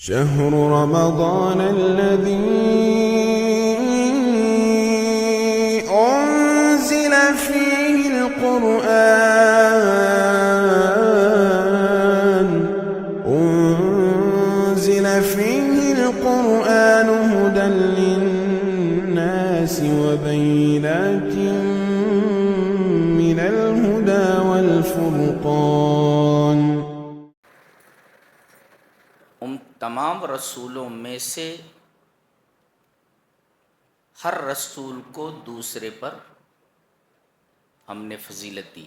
شهر رمضان الذي أنزل فيه القرآن هدى للناس وبينات من الهدى والفرقان. تمام رسولوں میں سے ہر رسول کو دوسرے پر ہم نے فضیلت دی.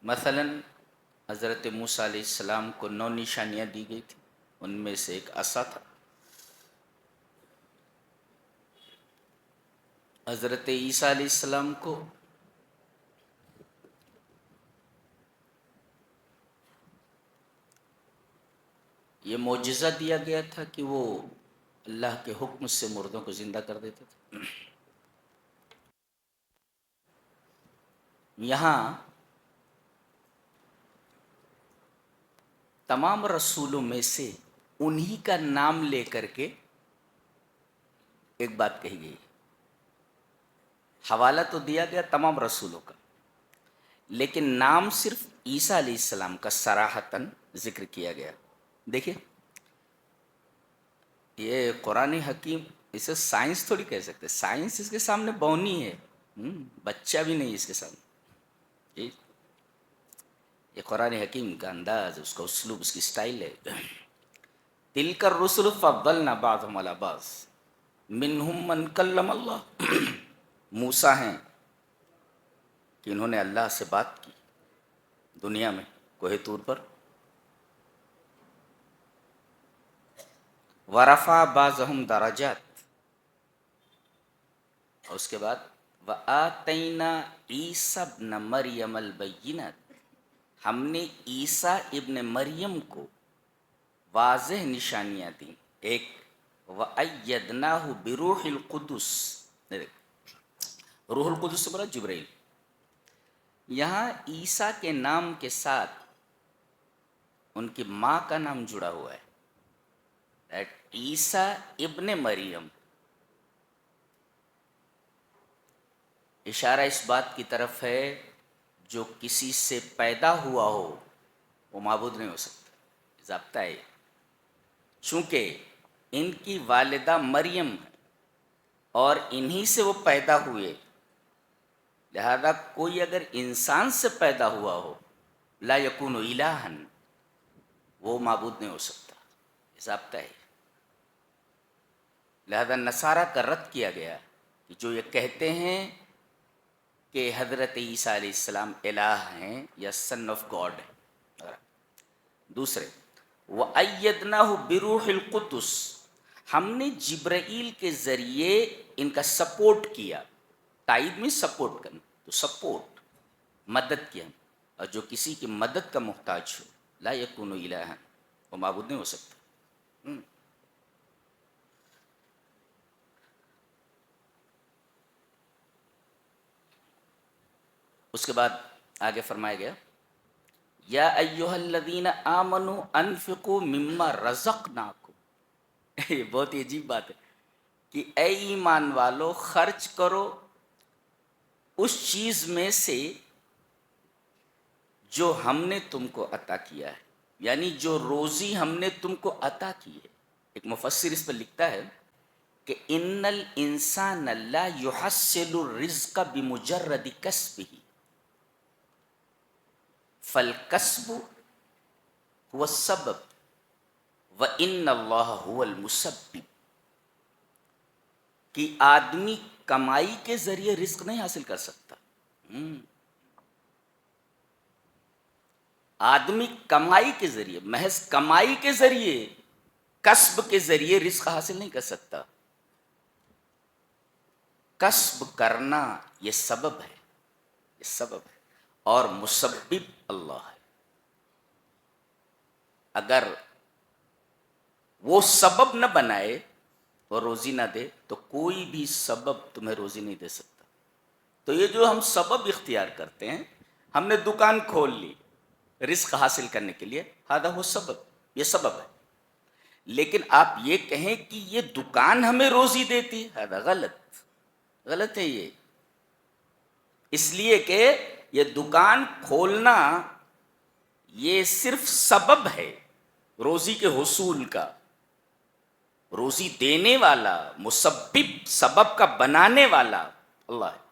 مثلا حضرت موسیٰ علیہ السلام کو 9 نشانیاں دی گئی تھیں، ان میں سے ایک عصا تھا. حضرت عیسیٰ علیہ السلام کو یہ معجزہ دیا گیا تھا کہ وہ اللہ کے حکم سے مردوں کو زندہ کر دیتے تھے. یہاں تمام رسولوں میں سے انہی کا نام لے کر کے ایک بات کہی گئی. حوالہ تو دیا گیا تمام رسولوں کا، لیکن نام صرف عیسیٰ علیہ السلام کا صراحتاً ذکر کیا گیا. دیکھیے یہ قرآن حکیم، اسے سائنس تھوڑی کہہ سکتے، سائنس اس کے سامنے بونی ہے، بچہ بھی نہیں اس کے سامنے. یہ قرآن حکیم کا انداز، اس کا اسلوب، اس کی سٹائل ہے. تلک الرسل فضلنا بعضهم علی بعض منہم من کلم اللہ. موسیٰ ہیں کہ انہوں نے اللہ سے بات کی دنیا میں کوہ طور پر. ورفع بعضهم درجات، اور اس کے بعد وآتینا عیسیٰ ابن مریم البینات، ہم نے عیسیٰ ابن مریم کو واضح نشانیاں دیں. ایک وَأَيَّدْنَاهُ بِرُوحِ الْقُدُسِ، روح القدس سے مراد جبرائیل. یہاں عیسیٰ کے نام کے ساتھ ان کی ماں کا نام جڑا ہوا ہے. عیسیٰ ابن مریم، اشارہ اس بات کی طرف ہے جو کسی سے پیدا ہوا ہو وہ معبود نہیں ہو سکتا. ضابطہ ہے. چونکہ ان کی والدہ مریم ہے اور انہی سے وہ پیدا ہوئے، لہذا کوئی اگر انسان سے پیدا ہوا ہو لا یکون الہا، وہ معبود نہیں ہو سکتا. ضابطہ ہے. لہذا نصارہ کا رد کیا گیا کہ جو یہ کہتے ہیں کہ حضرت عیسیٰ علیہ السلام الہ ہیں یا سن آف گاڈ ہیں. دوسرے وَأَيَّدْنَاهُ بِرُوحِ الْقُدُسِ، ہم نے جبرائیل کے ذریعے ان کا سپورٹ کیا. تائید میں سپورٹ کرنا، تو سپورٹ مدد کیا. اور جو کسی کی مدد کا محتاج ہو لا یکون الہا، وہ معبود نہیں ہو سکتا. اس کے بعد آگے فرمایا گیا یا ایھا الذین آمنوا انفقوا مما رزقناکم. یہ بہت ہی عجیب بات ہے کہ اے ایمان والو خرچ کرو اس چیز میں سے جو ہم نے تم کو عطا کیا ہے، یعنی جو روزی ہم نے تم کو عطا کی ہے. ایک مفسر اس پر لکھتا ہے کہ ان الانسان لا يحصل الرزق بمجرد کسبہ فالکسب هو السبب وان اللہ هو المسبب. کہ آدمی کمائی کے ذریعے رزق نہیں حاصل کر سکتا. آدمی کمائی کے ذریعے، محض کمائی کے ذریعے، کسب کے ذریعے رزق حاصل نہیں کر سکتا. کسب کرنا یہ سبب ہے، یہ سبب ہے، اور مسبب اللہ ہے. اگر وہ سبب نہ بنائے اور روزی نہ دے تو کوئی بھی سبب تمہیں روزی نہیں دے سکتا. تو یہ جو ہم سبب اختیار کرتے ہیں، ہم نے دکان کھول لی، رزق حاصل کرنے کے لیے، ہذا ہو سبب، یہ سبب ہے. لیکن آپ یہ کہیں کہ یہ دکان ہمیں روزی دیتی ہے، ہذا غلط ہے یہ. اس لیے کہ یہ دکان کھولنا یہ صرف سبب ہے روزی کے حصول کا. روزی دینے والا، مسبب، سبب کا بنانے والا اللہ ہے.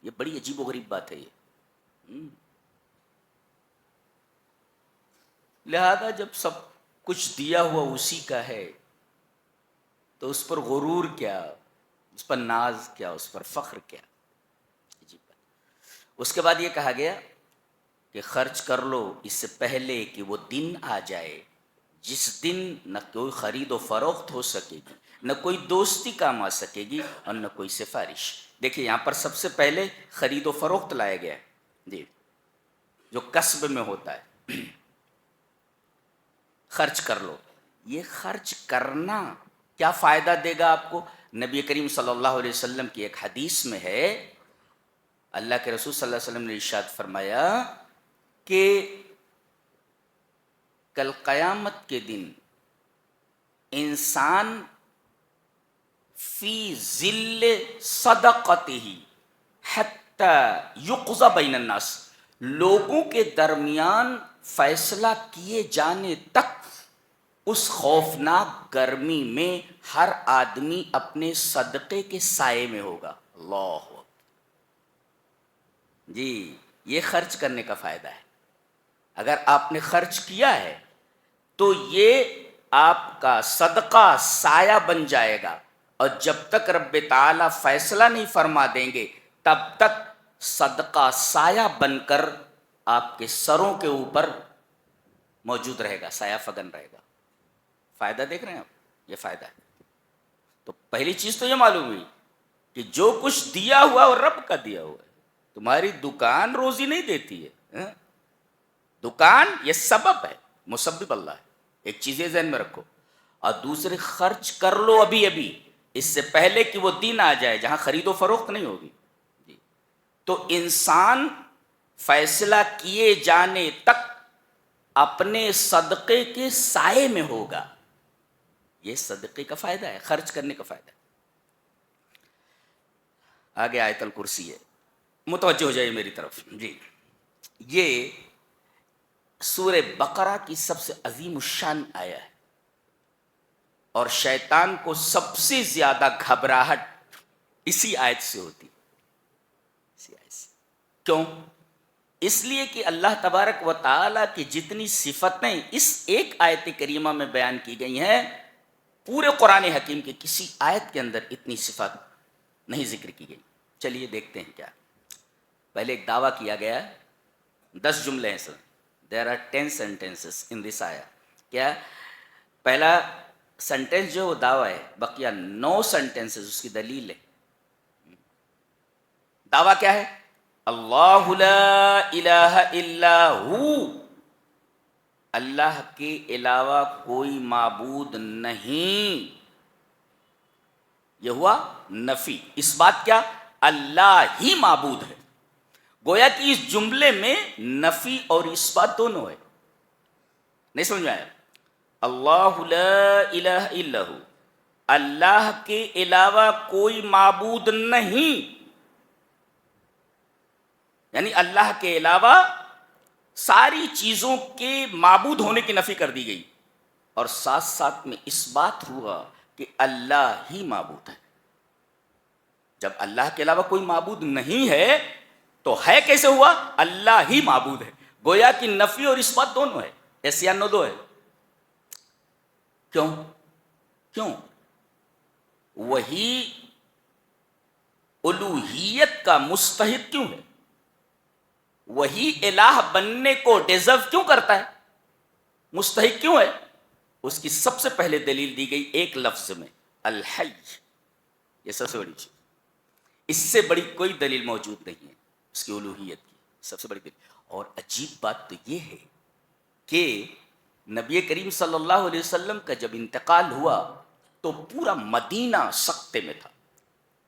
یہ بڑی عجیب و غریب بات ہے یہ. لہذا جب سب کچھ دیا ہوا اسی کا ہے تو اس پر غرور کیا، اس پر ناز کیا، اس پر فخر کیا. عجیب بات. اس کے بعد یہ کہا گیا کہ خرچ کر لو اس سے پہلے کہ وہ دن آ جائے جس دن نہ کوئی خرید و فروخت ہو سکے گی، نہ کوئی دوستی کام آ سکے گی، اور نہ کوئی سفارش. دیکھیے یہاں پر سب سے پہلے خرید و فروخت لایا گیا جی، جو کسب میں ہوتا ہے. خرچ کر لو. یہ خرچ کرنا کیا فائدہ دے گا آپ کو؟ نبی کریم صلی اللہ علیہ وسلم کی ایک حدیث میں ہے، اللہ کے رسول صلی اللہ علیہ وسلم نے ارشاد فرمایا کہ کل قیامت کے دن انسان فی ظل صدقتہ حتی یقضی بین الناس، لوگوں کے درمیان فیصلہ کیے جانے تک اس خوفناک گرمی میں ہر آدمی اپنے صدقے کے سائے میں ہوگا. اللہ اکبر. جی یہ خرچ کرنے کا فائدہ ہے. اگر آپ نے خرچ کیا ہے تو یہ آپ کا صدقہ سایہ بن جائے گا، اور جب تک رب تعالیٰ فیصلہ نہیں فرما دیں گے تب تک صدقہ سایہ بن کر آپ کے سروں کے اوپر موجود رہے گا، سایہ فگن رہے گا. فائدہ دیکھ رہے ہیں آپ؟ یہ فائدہ ہے. تو پہلی چیز تو یہ معلوم ہوئی کہ جو کچھ دیا ہوا وہ رب کا دیا ہوا ہے. تمہاری دکان روزی نہیں دیتی ہے. دکان یہ سبب ہے، مسبب اللہ ہے. ایک چیز یہ ذہن میں رکھو. اور دوسرے، خرچ کر لو ابھی اس سے پہلے کہ وہ دن آ جائے جہاں خرید و فروخت نہیں ہوگی. جی تو انسان فیصلہ کیے جانے تک اپنے صدقے کے سائے میں ہوگا. یہ صدقے کا فائدہ ہے، خرچ کرنے کا فائدہ ہے. آگے آیت الکرسی ہے، متوجہ ہو جائے میری طرف. جی یہ سورہ بقرہ کی سب سے عظیم الشان آیا ہے، اور شیطان کو سب سے زیادہ گھبراہٹ اسی آیت سے ہوتی. اسی آیت سے. کیوں؟ اس لیے کہ اللہ تبارک و تعالیٰ کی جتنی صفتیں اس ایک آیت کریمہ میں بیان کی گئی ہیں، پورے قرآن حکیم کے کسی آیت کے اندر اتنی صفات نہیں ذکر کی گئی. چلیے دیکھتے ہیں کیا. پہلے ایک دعویٰ کیا گیا، 10 جملے ہیں sir. There are 10 sentences in this آیا. کیا پہلا سنٹینس جو وہ دعویٰ ہے، بقیہ 9 sentences اس کی دلیل ہے. دعویٰ کیا ہے؟ اللہ لا الہ الا ہو، اللہ کے علاوہ کوئی معبود نہیں. یہ ہوا نفی. اس بات کیا؟ اللہ ہی معبود ہے. گویا کہ اس جملے میں نفی اور اس بات دونوں ہے. نہیں سمجھ میں آیا؟ اللہ لا الہ الا ہو، اللہ کے علاوہ کوئی معبود نہیں، یعنی اللہ کے علاوہ ساری چیزوں کے معبود ہونے کی نفی کر دی گئی، اور ساتھ ساتھ میں اس بات ہوا کہ اللہ ہی معبود ہے. جب اللہ کے علاوہ کوئی معبود نہیں ہے تو ہے کیسے ہوا؟ اللہ ہی معبود ہے. گویا کہ نفی اور اس بات دونوں ہے. ایس یا نو دو ہے. کیوں؟ وہی الوہیت کا مستحق کیوں ہے؟ وہی الہ بننے کو ڈیزرو کیوں کرتا ہے؟ مستحق کیوں ہے؟ اس کی سب سے پہلے دلیل دی گئی ایک لفظ میں، الحی. یہ سب سے بڑی چیز، اس سے بڑی کوئی دلیل موجود نہیں ہے اس کی الوہیت کی. سب سے بڑی دلیل. اور عجیب بات تو یہ ہے کہ نبی کریم صلی اللہ علیہ وسلم کا جب انتقال ہوا تو پورا مدینہ سکتے میں تھا.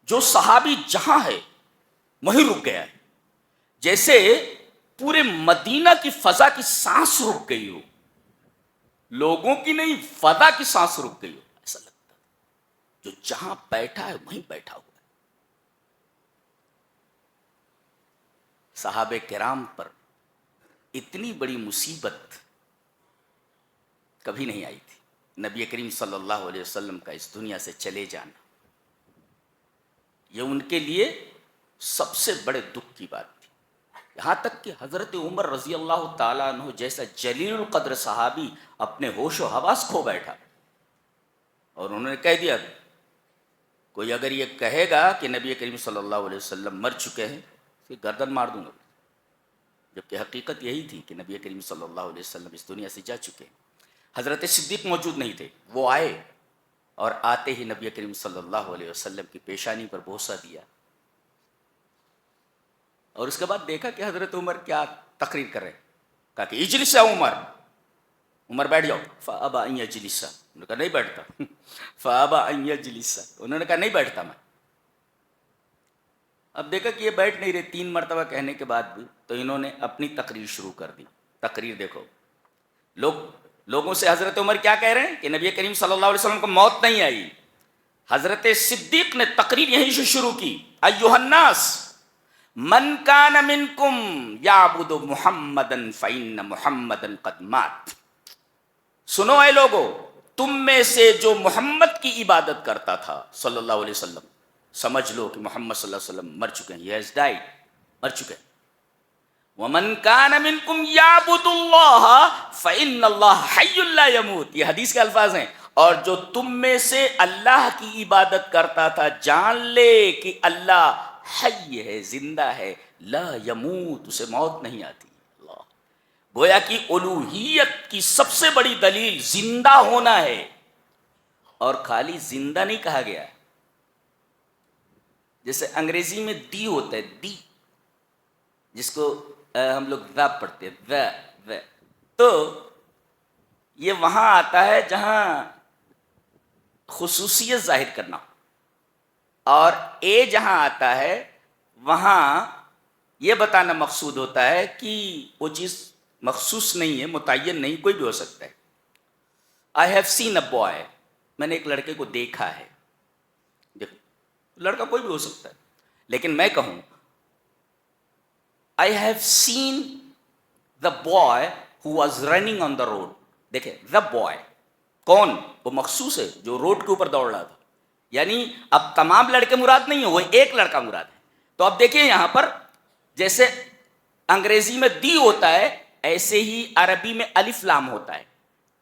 جو صحابی جہاں ہے وہیں رک گیا ہے. جیسے پورے مدینہ کی فضا کی سانس رک گئی ہو، لوگوں کی نہیں، فضا کی سانس رک گئی ہو، ایسا لگتا جو جہاں بیٹھا ہے وہیں بیٹھا ہوا ہے۔ صحابہ کرام پر اتنی بڑی مصیبت کبھی نہیں آئی تھی۔ نبی کریم صلی اللہ علیہ وسلم کا اس دنیا سے چلے جانا، یہ ان کے لیے سب سے بڑے دکھ کی بات تھی۔ یہاں تک کہ حضرت عمر رضی اللہ تعالیٰ عنہ جیسا جلیل القدر صحابی اپنے ہوش و حواس کھو بیٹھا، اور انہوں نے کہہ دیا کوئی اگر یہ کہے گا کہ نبی کریم صلی اللہ علیہ وسلم مر چکے ہیں تو گردن مار دوں گا، جبکہ حقیقت یہی تھی کہ نبی کریم صلی اللہ علیہ وسلم اس دنیا سے جا چکے ہیں۔ حضرت صدیق موجود نہیں تھے، وہ آئے اور آتے ہی نبی کریم صلی اللہ علیہ وسلم کی پیشانی پر بوسہ دیا، اور اس کے بعد دیکھا کہ حضرت عمر کیا تقریر کر رہے ہیں۔ کہا کہ اجلس یا عمر، عمر بیٹھ جاؤ۔ فابا ان یجلس، انہوں نے کہا نہیں بیٹھتا۔ فابا ان یجلس، انہوں نے کہا نہیں بیٹھتا میں۔ اب دیکھا کہ یہ بیٹھ نہیں رہے، 3 مرتبہ کہنے کے بعد بھی، تو انہوں نے اپنی تقریر شروع کر دی۔ تقریر دیکھو، لوگوں سے حضرت عمر کیا کہہ رہے ہیں کہ نبی کریم صلی اللہ علیہ وسلم کو موت نہیں آئی۔ حضرت صدیق نے تقریر یہیں سے شروع کی، ایھا الناس من کان منکم یعبد محمدا فإن محمدا قد مات۔ سنو اے لوگو، تم میں سے جو محمد کی عبادت کرتا تھا صلی اللہ علیہ وسلم، سمجھ لو کہ محمد صلی اللہ علیہ وسلم مر چکے ہیں، he has died، مر چکے ہیں۔ وَمَنْ كَانَ مِنْكُمْ يَعْبُدُ اللَّهَ فَإِنَّ اللَّهَ حَيٌّ لَا يَمُوتُ، یہ حدیث کے الفاظ ہیں۔ اور جو تم میں سے اللہ کی عبادت کرتا تھا جان لے کہ اللہ حی ہے، زندہ ہے، لا یموت، اسے موت نہیں آتی۔ اللہ، گویا کہ الوہیت کی سب سے بڑی دلیل زندہ ہونا ہے، اور خالی زندہ نہیں کہا گیا ہے۔ جیسے انگریزی میں دی ہوتا ہے، دی، جس کو ہم لوگ دا پڑھتے ہیں، دا، تو یہ وہاں آتا ہے جہاں خصوصیت ظاہر کرنا، اور اے جہاں آتا ہے وہاں یہ بتانا مقصود ہوتا ہے کہ وہ چیز مخصوص نہیں ہے، متعین نہیں، کوئی بھی ہو سکتا ہے۔ I have seen a boy، میں نے ایک لڑکے کو دیکھا ہے۔ دیکھو، لڑکا کوئی بھی ہو سکتا ہے، لیکن میں کہوں I have seen the boy who was running on the road، دیکھیں the boy کون، وہ مخصوص ہے جو روڈ کے اوپر دوڑ رہا تھا، یعنی اب تمام لڑکے مراد نہیں ہیں، وہ ایک لڑکا مراد ہے۔ تو اب دیکھیں یہاں پر جیسے انگریزی میں دی ہوتا ہے، ایسے ہی عربی میں الف لام ہوتا ہے۔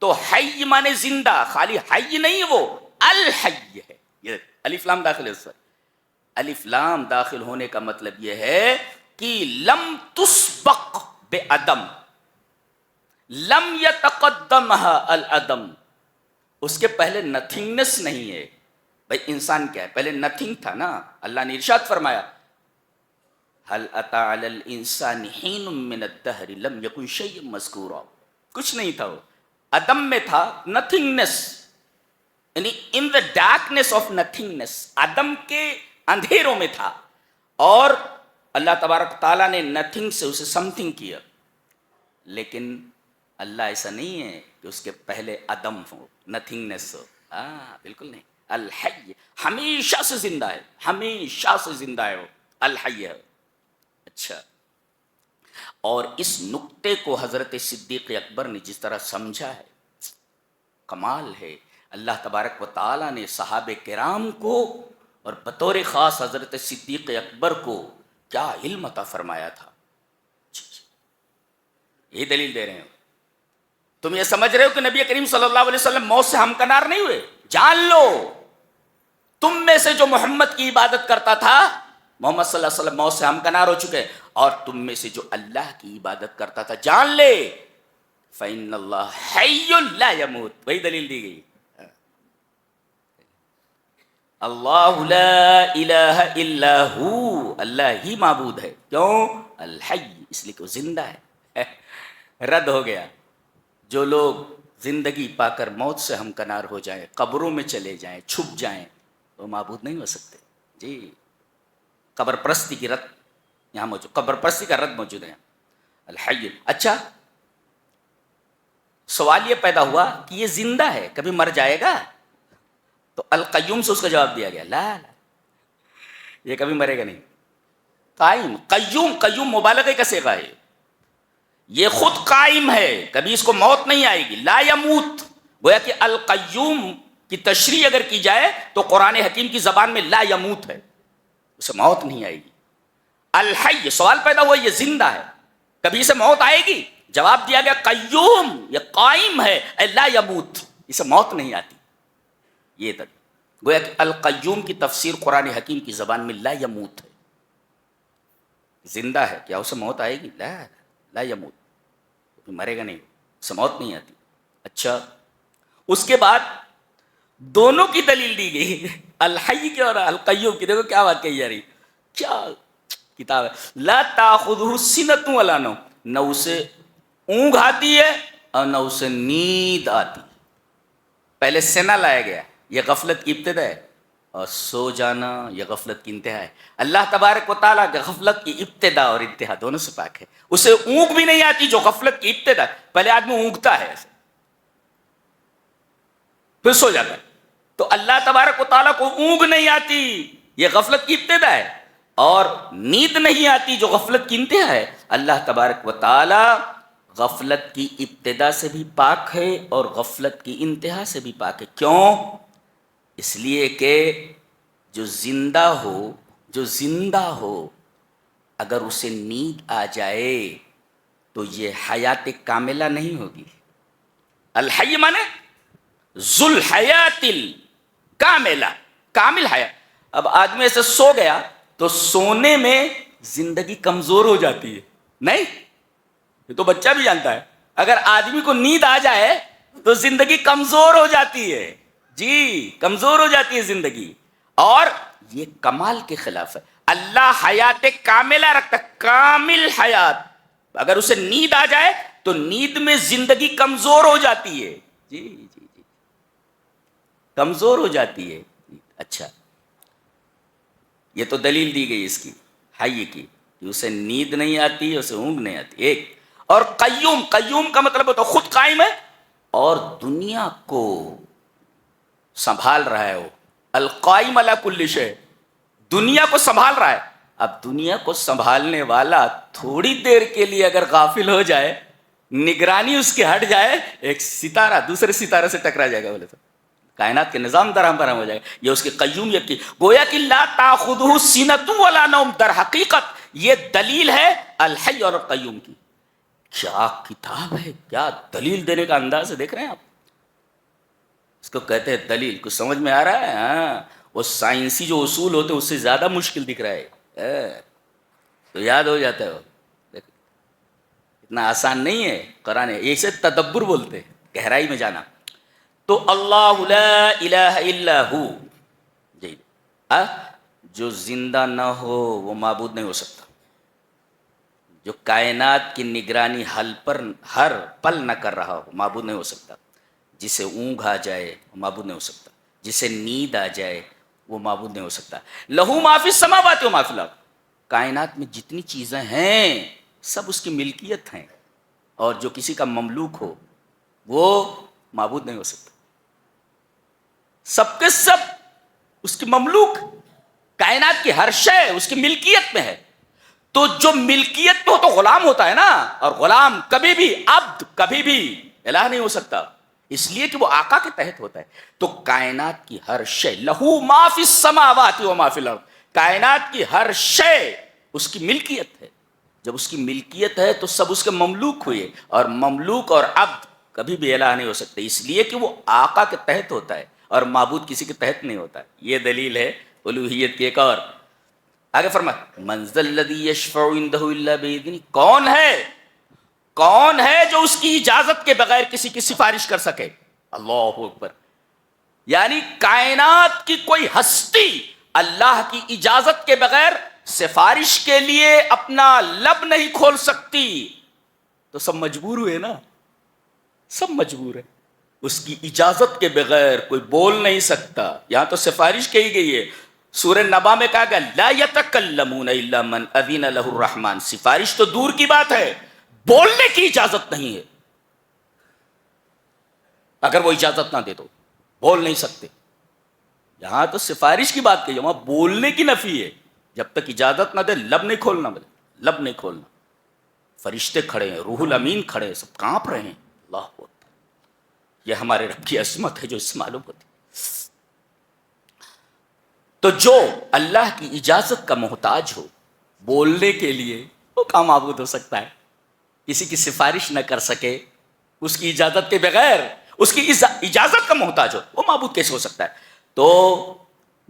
تو حی مانے زندہ، خالی حی نہیں ہے، وہ الحی ہے، یہ الف لام داخل ہے اس پر۔ الف لام داخل ہونے کا مطلب یہ ہے کہ لم تسبق بعدم، لم یتقدمها العدم، اس کے پہلے نتھنگنس نہیں ہے۔ بھائی انسان کیا ہے، پہلے نتھنگ تھا نا۔ اللہ نے ارشاد فرمایا هل اتى على الانسان حين من الدهر لم يكن شيئا مذكورا، کچھ نہیں تھا، وہ عدم میں تھا، نتھنگنس، یعنی ان دا ڈارکنیس آف نتھنگنس، عدم کے اندھیروں میں تھا، اور اللہ تبارک تعالیٰ نے نتھنگ سے اسے سم تھنگ کیا۔ لیکن اللہ ایسا نہیں ہے کہ اس کے پہلے عدم ہو، نتھنگنس ہو، بالکل نہیں۔ الحی، ہمیشہ سے زندہ ہے، ہمیشہ سے زندہ ہے وہ، الحی ہے۔ اچھا، اور اس نقطے کو حضرت صدیق اکبر نے جس طرح سمجھا ہے، کمال ہے۔ اللہ تبارک و تعالیٰ نے صحابہ کرام کو اور بطور خاص حضرت صدیق اکبر کو کیا علم عطا فرمایا تھا۔ یہ دلیل دے رہے ہیں، تم یہ سمجھ رہے ہو کہ نبی کریم صلی اللہ علیہ وسلم موت سے ہمکنار نہیں ہوئے؟ جان لو تم میں سے جو محمد کی عبادت کرتا تھا، محمد صلی اللہ علیہ وسلم موت سے ہمکنار ہو چکے، اور تم میں سے جو اللہ کی عبادت کرتا تھا جان لے فإن اللہ حی لا یموت، وہی دلیل دی گئی۔ اللہ لا الہ الا ہو، اللہ ہی معبود ہے، کیوں؟ الحی، اس لیے کہ وہ زندہ ہے۔ رد ہو گیا جو لوگ زندگی پا کر موت سے ہمکنار ہو جائیں، قبروں میں چلے جائیں، چھپ جائیں، وہ معبود نہیں ہو سکتے۔ جی، قبر پرستی کی رد یہاں موجود، قبر پرستی کا رد موجود ہے۔ الحی. اچھا سوال یہ پیدا ہوا کہ یہ زندہ ہے، کبھی مر جائے گا؟ تو القیوم سے اس کا جواب دیا گیا لا لا، یہ کبھی مرے گا نہیں. قائم، قیوم، قیوم مبالغے کا صیغہ ہے، یہ خود قائم ہے، کبھی اس کو موت نہیں آئے گی. لا یموت، گویا کہ القیوم کی تشریح اگر کی جائے تو قرآن حکیم کی زبان میں لا یموت ہے، اسے موت نہیں آئے گی. الحی، سوال پیدا ہوا یہ زندہ ہے، کبھی اسے موت آئے گی؟ جواب دیا گیا قیوم، یہ قائم ہے، اے لا یموت، اسے موت نہیں آتی. یہ تک گویا کہ القیوم کی تفسیر قرآن حکیم کی زبان میں لا یموت ہے، زندہ ہے، کیا اسے موت آئے گی؟ لا لا یموت، مرے گا نہیں، اسے موت نہیں آتی. اچھا اس کے بعد دونوں کی دلیل دی گئی، الحی کی اور القیوم کی. دیکھو کیا بات کہی جا رہی، کیا کتاب ہے. لا تاخذہ سنۃ ولا نوم، نہ اسے اونگ آتی ہے اور نہ اسے نیند آتی. پہلے سنا لایا گیا، یہ غفلت کی ابتدا ہے، اور سو جانا یہ غفلت کی انتہا ہے. اللہ تبارک و تعالیٰ کے غفلت کی ابتدا اور انتہا دونوں سے پاک ہے. اسے اونگ بھی نہیں آتی جو غفلت کی ابتدا ہے. پہلے آدمی اونگتا ہے ایسے پھر سو جاتا ہے، تو اللہ تبارک و تعالیٰ کو اونگ نہیں آتی، یہ غفلت کی ابتدا ہے، اور نیند نہیں آتی جو غفلت کی انتہا ہے. اللہ تبارک و تعالیٰ غفلت کی ابتدا سے بھی پاک ہے اور غفلت کی انتہا سے بھی پاک ہے. کیوں؟ اس لیے کہ جو زندہ ہو اگر اسے نیند آ جائے تو یہ حیات کاملہ نہیں ہوگی. الحی مانے ذو الحیات الکاملہ، کامل حیات. اب آدمی ایسے سو گیا تو سونے میں زندگی کمزور ہو جاتی ہے، نہیں؟ یہ تو بچہ بھی جانتا ہے، اگر آدمی کو نیند آ جائے تو زندگی کمزور ہو جاتی ہے. جی کمزور ہو جاتی ہے زندگی، اور یہ کمال کے خلاف ہے. اللہ حیات کاملہ رکھتا، کامل حیات. اگر اسے نیند آ جائے تو نیند میں زندگی کمزور ہو جاتی ہے. جی جی جی کمزور ہو جاتی ہے. اچھا یہ تو دلیل دی گئی اس کی حی کی کہ اسے نیند نہیں آتی، اسے اونگ نہیں آتی. ایک اور قیوم، قیوم کا مطلب ہوتا ہے خود قائم ہے اور دنیا کو سنبھال رہا ہے. وہ القائم علی کل شیء، دنیا کو سنبھال رہا ہے. اب دنیا کو سنبھالنے والا تھوڑی دیر کے لیے اگر غافل ہو جائے، نگرانی اس کی ہٹ جائے، ایک ستارہ دوسرے ستارے سے ٹکرا جائے گا، بولے تو کائنات کے نظام درہم برہم ہو جائے گا. یہ اس کی قیومیت کی، گویا کہ لا تاخذہ سنۃ ولا نوم، در حقیقت یہ دلیل ہے الحی اور قیوم کی. کیا کتاب ہے، کیا دلیل دینے کا انداز ہے، دیکھ رہے ہیں آپ. اس کو کہتے ہیں دلیل. کچھ سمجھ میں آ رہا ہے؟ ہاں، وہ سائنسی جو اصول ہوتے ہیں اس سے زیادہ مشکل دکھ رہا ہے، تو یاد ہو جاتا ہے. وہ اتنا آسان نہیں ہے قرآن، اسے تدبر بولتے ہیں، گہرائی میں جانا. تو اللہ لا الہ الا ہو، جی جو زندہ نہ ہو وہ معبود نہیں ہو سکتا. جو کائنات کی نگرانی ہر پل نہ کر رہا ہو معبود نہیں ہو سکتا. جسے اونگ آ جائے وہ معبود نہیں ہو سکتا، جسے نیند آ جائے وہ معبود نہیں ہو سکتا. لہو ما فی السماوات و ما فی الارض، کائنات میں جتنی چیزیں ہیں سب اس کی ملکیت ہیں، اور جو کسی کا مملوک ہو وہ معبود نہیں ہو سکتا. سب کے سب اس کی مملوک، کائنات کی ہر شے اس کی ملکیت میں ہے. تو جو ملکیت میں ہو تو غلام ہوتا ہے نا، اور غلام کبھی بھی عبد، کبھی بھی الہ نہیں ہو سکتا، اس لیے کہ وہ آقا کے تحت ہوتا ہے. تو کائنات کی ہر شے، لہو ما فی السماوات و ما فی الارض، کائنات کی ہر شے اس کی ملکیت ہے. جب اس کی ملکیت ہے تو سب اس کے مملوک ہوئے، اور مملوک اور عبد کبھی بھی الہ نہیں ہو سکتے، اس لیے کہ وہ آقا کے تحت ہوتا ہے اور معبود کسی کے تحت نہیں ہوتا. یہ دلیل ہے الوہیت کی. ایک اور آگے فرمایا من ذا الذی یشفع عندہ الا باذنہ، کون ہے جو اس کی اجازت کے بغیر کسی کی سفارش کر سکے. اللہ اکبر. یعنی کائنات کی کوئی ہستی اللہ کی اجازت کے بغیر سفارش کے لیے اپنا لب نہیں کھول سکتی. تو سب مجبور ہوئے نا، سب مجبور ہے. اس کی اجازت کے بغیر کوئی بول نہیں سکتا. یہاں تو سفارش کہی گئی ہے، سورہ نبا میں کہا گیا لا یتکلمون الا من اذن له الرحمن. سفارش تو دور کی بات ہے، بولنے کی اجازت نہیں ہے. اگر وہ اجازت نہ دے تو بول نہیں سکتے. یہاں تو سفارش کی بات کہی، وہاں بولنے کی نفی ہے. جب تک اجازت نہ دے لب نہیں کھولنا، لب نہیں کھولنا. فرشتے کھڑے ہیں، روح الامین کھڑے ہیں، سب کانپ رہے ہیں. اللہ اکبر. یہ ہمارے رب کی عظمت ہے جو اس سے معلوم ہوتی. تو جو اللہ کی اجازت کا محتاج ہو بولنے کے لیے، وہ کہاں معبود ہو سکتا ہے؟ کسی کی سفارش نہ کر سکے، اس کی اجازت کے بغیر اس کی اجازت کا محتاج ہو، وہ معبود کیسے ہو سکتا ہے؟ تو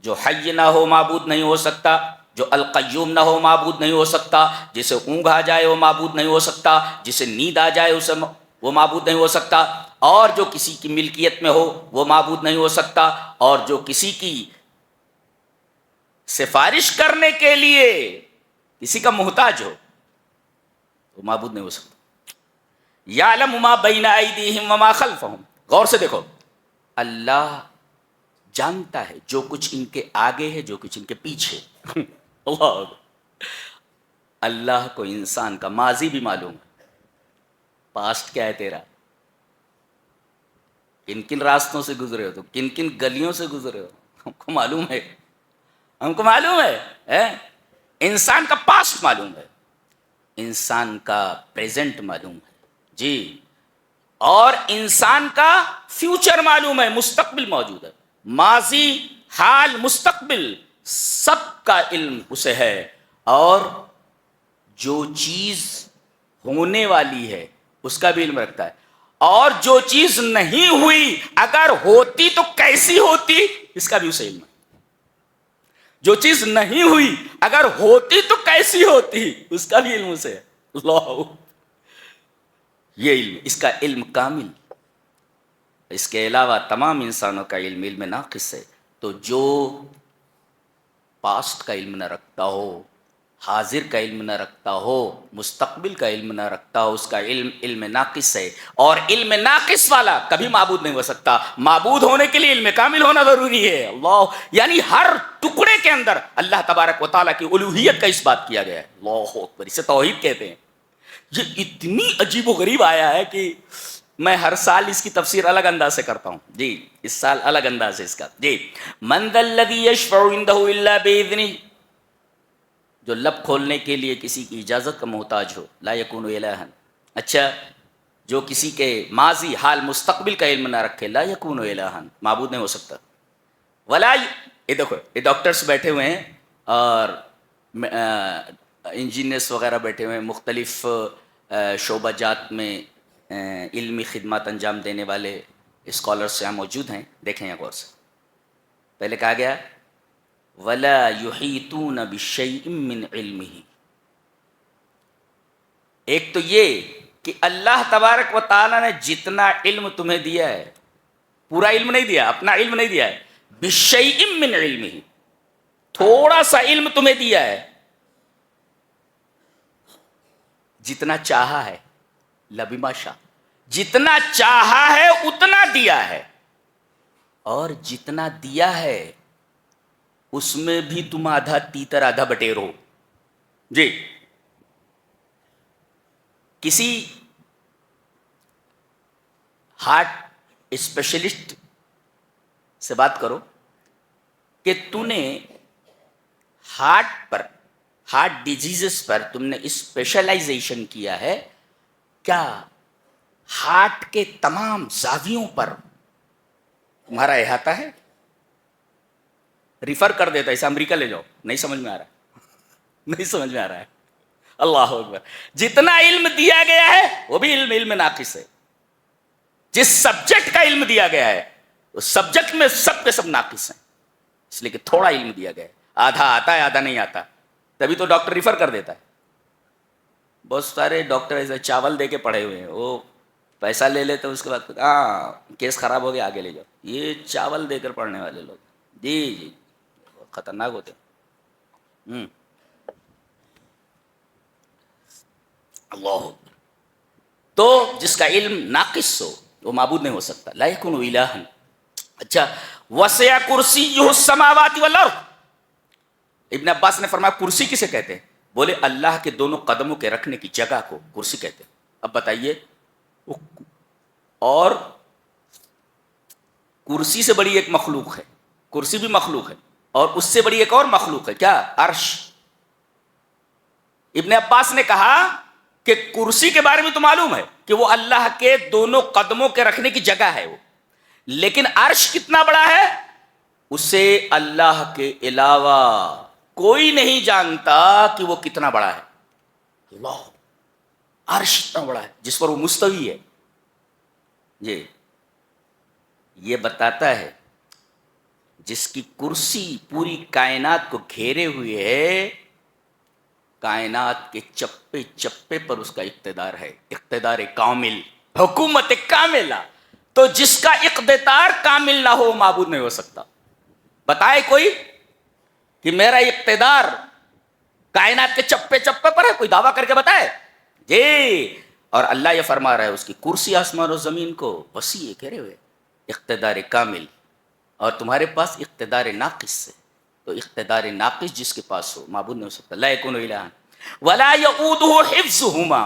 جو حی نہ ہو معبود نہیں ہو سکتا، جو القیوم نہ ہو معبود نہیں ہو سکتا، جسے اونگ آ جائے وہ معبود نہیں ہو سکتا، جسے نیند آ جائے اسے وہ معبود نہیں ہو سکتا، اور جو کسی کی ملکیت میں ہو وہ معبود نہیں ہو سکتا، اور جو کسی کی سفارش کرنے کے لیے کسی کا محتاج ہو وہ معبود نہیں ہو سکتا. یعلم ما بین ایدیہم وما خلفہم. غور سے دیکھو، اللہ جانتا ہے جو کچھ ان کے آگے ہے، جو کچھ ان کے پیچھے. اللہ کو انسان کا ماضی بھی معلوم ہے، پاسٹ کیا ہے تیرا، کن کن راستوں سے گزرے ہو، تو کن کن گلیوں سے گزرے ہو، ہم کو معلوم ہے. ہم کو معلوم ہے. انسان کا پاسٹ معلوم ہے، انسان کا پریزنٹ معلوم ہے جی، اور انسان کا فیوچر معلوم ہے، مستقبل موجود ہے. ماضی، حال، مستقبل سب کا علم اسے ہے، اور جو چیز ہونے والی ہے اس کا بھی علم رکھتا ہے، اور جو چیز نہیں ہوئی اگر ہوتی تو کیسی ہوتی اس کا بھی اسے علم ہے. جو چیز نہیں ہوئی اگر ہوتی تو کیسی ہوتی اس کا بھی علم اسے ہے. اللہ، یہ علم، اس کا علم کامل. اس کے علاوہ تمام انسانوں کا علم علم ناقص ہے. تو جو پاسٹ کا علم نہ رکھتا ہو، حاضر کا علم نہ رکھتا ہو، مستقبل کا علم نہ رکھتا ہو، اس کا علم علم ناقص ہے. اور علم ناقص والا کبھی معبود نہیں ہو سکتا. معبود ہونے کے لیے علم کامل ہونا ضروری ہے. اللہ، یعنی ہر ٹکڑے کے اندر اللہ تبارک و تعالیٰ کی الوہیت کا اس بات کیا گیا ہے. اللہ اکبر، اسے توحید کہتے ہیں. یہ اتنی عجیب و غریب آیا ہے کہ میں ہر سال اس کی تفسیر الگ انداز سے کرتا ہوں جی. اس سال الگ انداز ہے اس کا جی. من ذا الذی یشفع عندہ الا باذنہ، جو لب کھولنے کے لیے کسی کی اجازت کا محتاج ہو. لا یکون الہا، اچھا جو کسی کے ماضی، حال، مستقبل کا علم نہ رکھے. لا یکون الہا، معبود نہیں ہو سکتا. ولا، یہ دیکھو یہ ڈاکٹرز بیٹھے ہوئے ہیں اور انجینئرس وغیرہ بیٹھے ہوئے ہیں، مختلف شعبہ جات میں علمی خدمات انجام دینے والے اسکالرس یہاں موجود ہیں. دیکھیں غور سے. پہلے کہا گیا وَلَا يُحِيطُونَ بِشَيْءٍ مِّنْ عِلْمِهِ. ایک تو یہ کہ اللہ تبارک و تعالیٰ نے جتنا علم تمہیں دیا ہے، پورا علم نہیں دیا، اپنا علم نہیں دیا ہے. بِشَيْءٍ مِّنْ عِلْمِهِ، تھوڑا سا علم تمہیں دیا ہے، جتنا چاہا ہے. لبما شاء، جتنا چاہا ہے اتنا دیا ہے، اور جتنا دیا ہے اس میں بھی تم آدھا تیتر آدھا بٹیر ہو جی. کسی ہارٹ اسپیشلسٹ سے بات کرو کہ تو نے ہارٹ پر، ہارٹ ڈیزیزز پر تم نے اسپیشلائزیشن کیا ہے کیا؟ ہارٹ کے تمام زاویوں پر تمہارا احاطہ ہے؟ ریفر کر دیتا ہے، اسے امریکہ لے جاؤ. نہیں سمجھ میں آ رہا ہے، نہیں سمجھ میں آ رہا ہے. اللہ اکبر. جتنا علم دیا گیا ہے وہ بھی علم ناقص ہے. جس سبجیکٹ کا علم دیا گیا ہے اس سبجیکٹ میں سب کے سب ناقص ہیں، اس لیے کہ تھوڑا علم دیا گیا ہے. آدھا آتا ہے آدھا نہیں آتا، تبھی تو ڈاکٹر ریفر کر دیتا ہے. بہت سارے ڈاکٹر ایسے چاول دے کے پڑھے ہوئے ہیں، وہ پیسہ لے لیتے اس کے بعد ہاں کیس خراب ہو گیا آگے لے جاؤ. یہ چاول دے کر پڑھنے والے لوگ جی جی خطرناک ہوتے ہیں. اللہ، تو جس کا علم ناقص ہو وہ معبود نہیں ہو سکتا. لا یکون الہا. اچھا، وسع کرسیہ السماوات والارض. ابن عباس نے فرمایا کرسی کسے کہتے ہیں؟ بولے اللہ کے دونوں قدموں کے رکھنے کی جگہ کو کرسی کہتے ہیں. اب بتائیے، اور کرسی سے بڑی ایک مخلوق ہے، کرسی بھی مخلوق ہے، اور اس سے بڑی ایک اور مخلوق ہے، کیا؟ عرش۔ ابن عباس نے کہا کہ کرسی کے بارے میں تو معلوم ہے کہ وہ اللہ کے دونوں قدموں کے رکھنے کی جگہ ہے وہ، لیکن عرش کتنا بڑا ہے اسے اللہ کے علاوہ کوئی نہیں جانتا کہ وہ کتنا بڑا ہے۔ اللہ، عرش اتنا بڑا ہے جس پر وہ مستوی ہے۔ جی، یہ بتاتا ہے جس کی کرسی پوری کائنات کو گھیرے ہوئے ہے، کائنات کے چپے چپے پر اس کا اقتدار ہے، اقتدار کامل، حکومت کاملہ۔ تو جس کا اقتدار کامل نہ ہو معبود نہیں ہو سکتا۔ بتائے کوئی کہ میرا اقتدار کائنات کے چپے چپے پر ہے، کوئی دعویٰ کر کے بتائے؟ جی، اور اللہ یہ فرما رہا ہے اس کی کرسی آسمان و زمین کو وسیع گھیرے ہوئے، اقتدار کامل، اور تمہارے پاس اقتدار ناقص ہے۔ تو اقتدار ناقص جس کے پاس ہو معبود نہیں ہو سکتا۔ لا یکون الہ ولا یؤودہ حفظہما،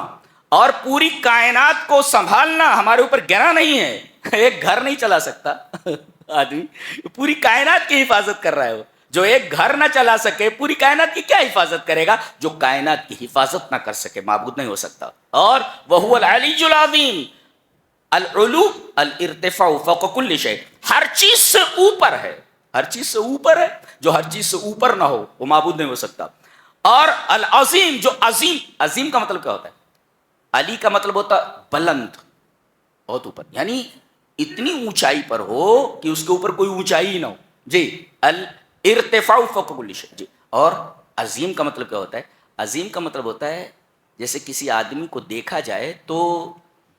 اور پوری کائنات کو سنبھالنا ہمارے اوپر گرا نہیں ہے، ایک گھر نہیں چلا سکتا آدمی، پوری کائنات کی حفاظت کر رہا ہے وہ۔ جو ایک گھر نہ چلا سکے پوری کائنات کی کیا حفاظت کرے گا؟ جو کائنات کی حفاظت نہ کر سکے معبود نہیں ہو سکتا۔ اور وہو العلی العظیم، العلو الارتفاع فوق کل شیء، ہر چیز سے اوپر ہے، ہر چیز سے اوپر ہے، جو ہر چیز سے اوپر نہ ہو وہ معبود نہیں ہو سکتا۔ اور العظیم، جو عظیم، عظیم کا مطلب کیا ہوتا ہے؟ علی کا مطلب ہوتا ہے بلند، بہت اوپر، یعنی اتنی اونچائی پر ہو کہ اس کے اوپر کوئی اونچائی نہ ہو۔ جی، الارتفاع فوق کل شیء۔ جی، اور عظیم کا مطلب کیا ہوتا ہے؟ عظیم کا مطلب ہوتا ہے جیسے کسی آدمی کو دیکھا جائے تو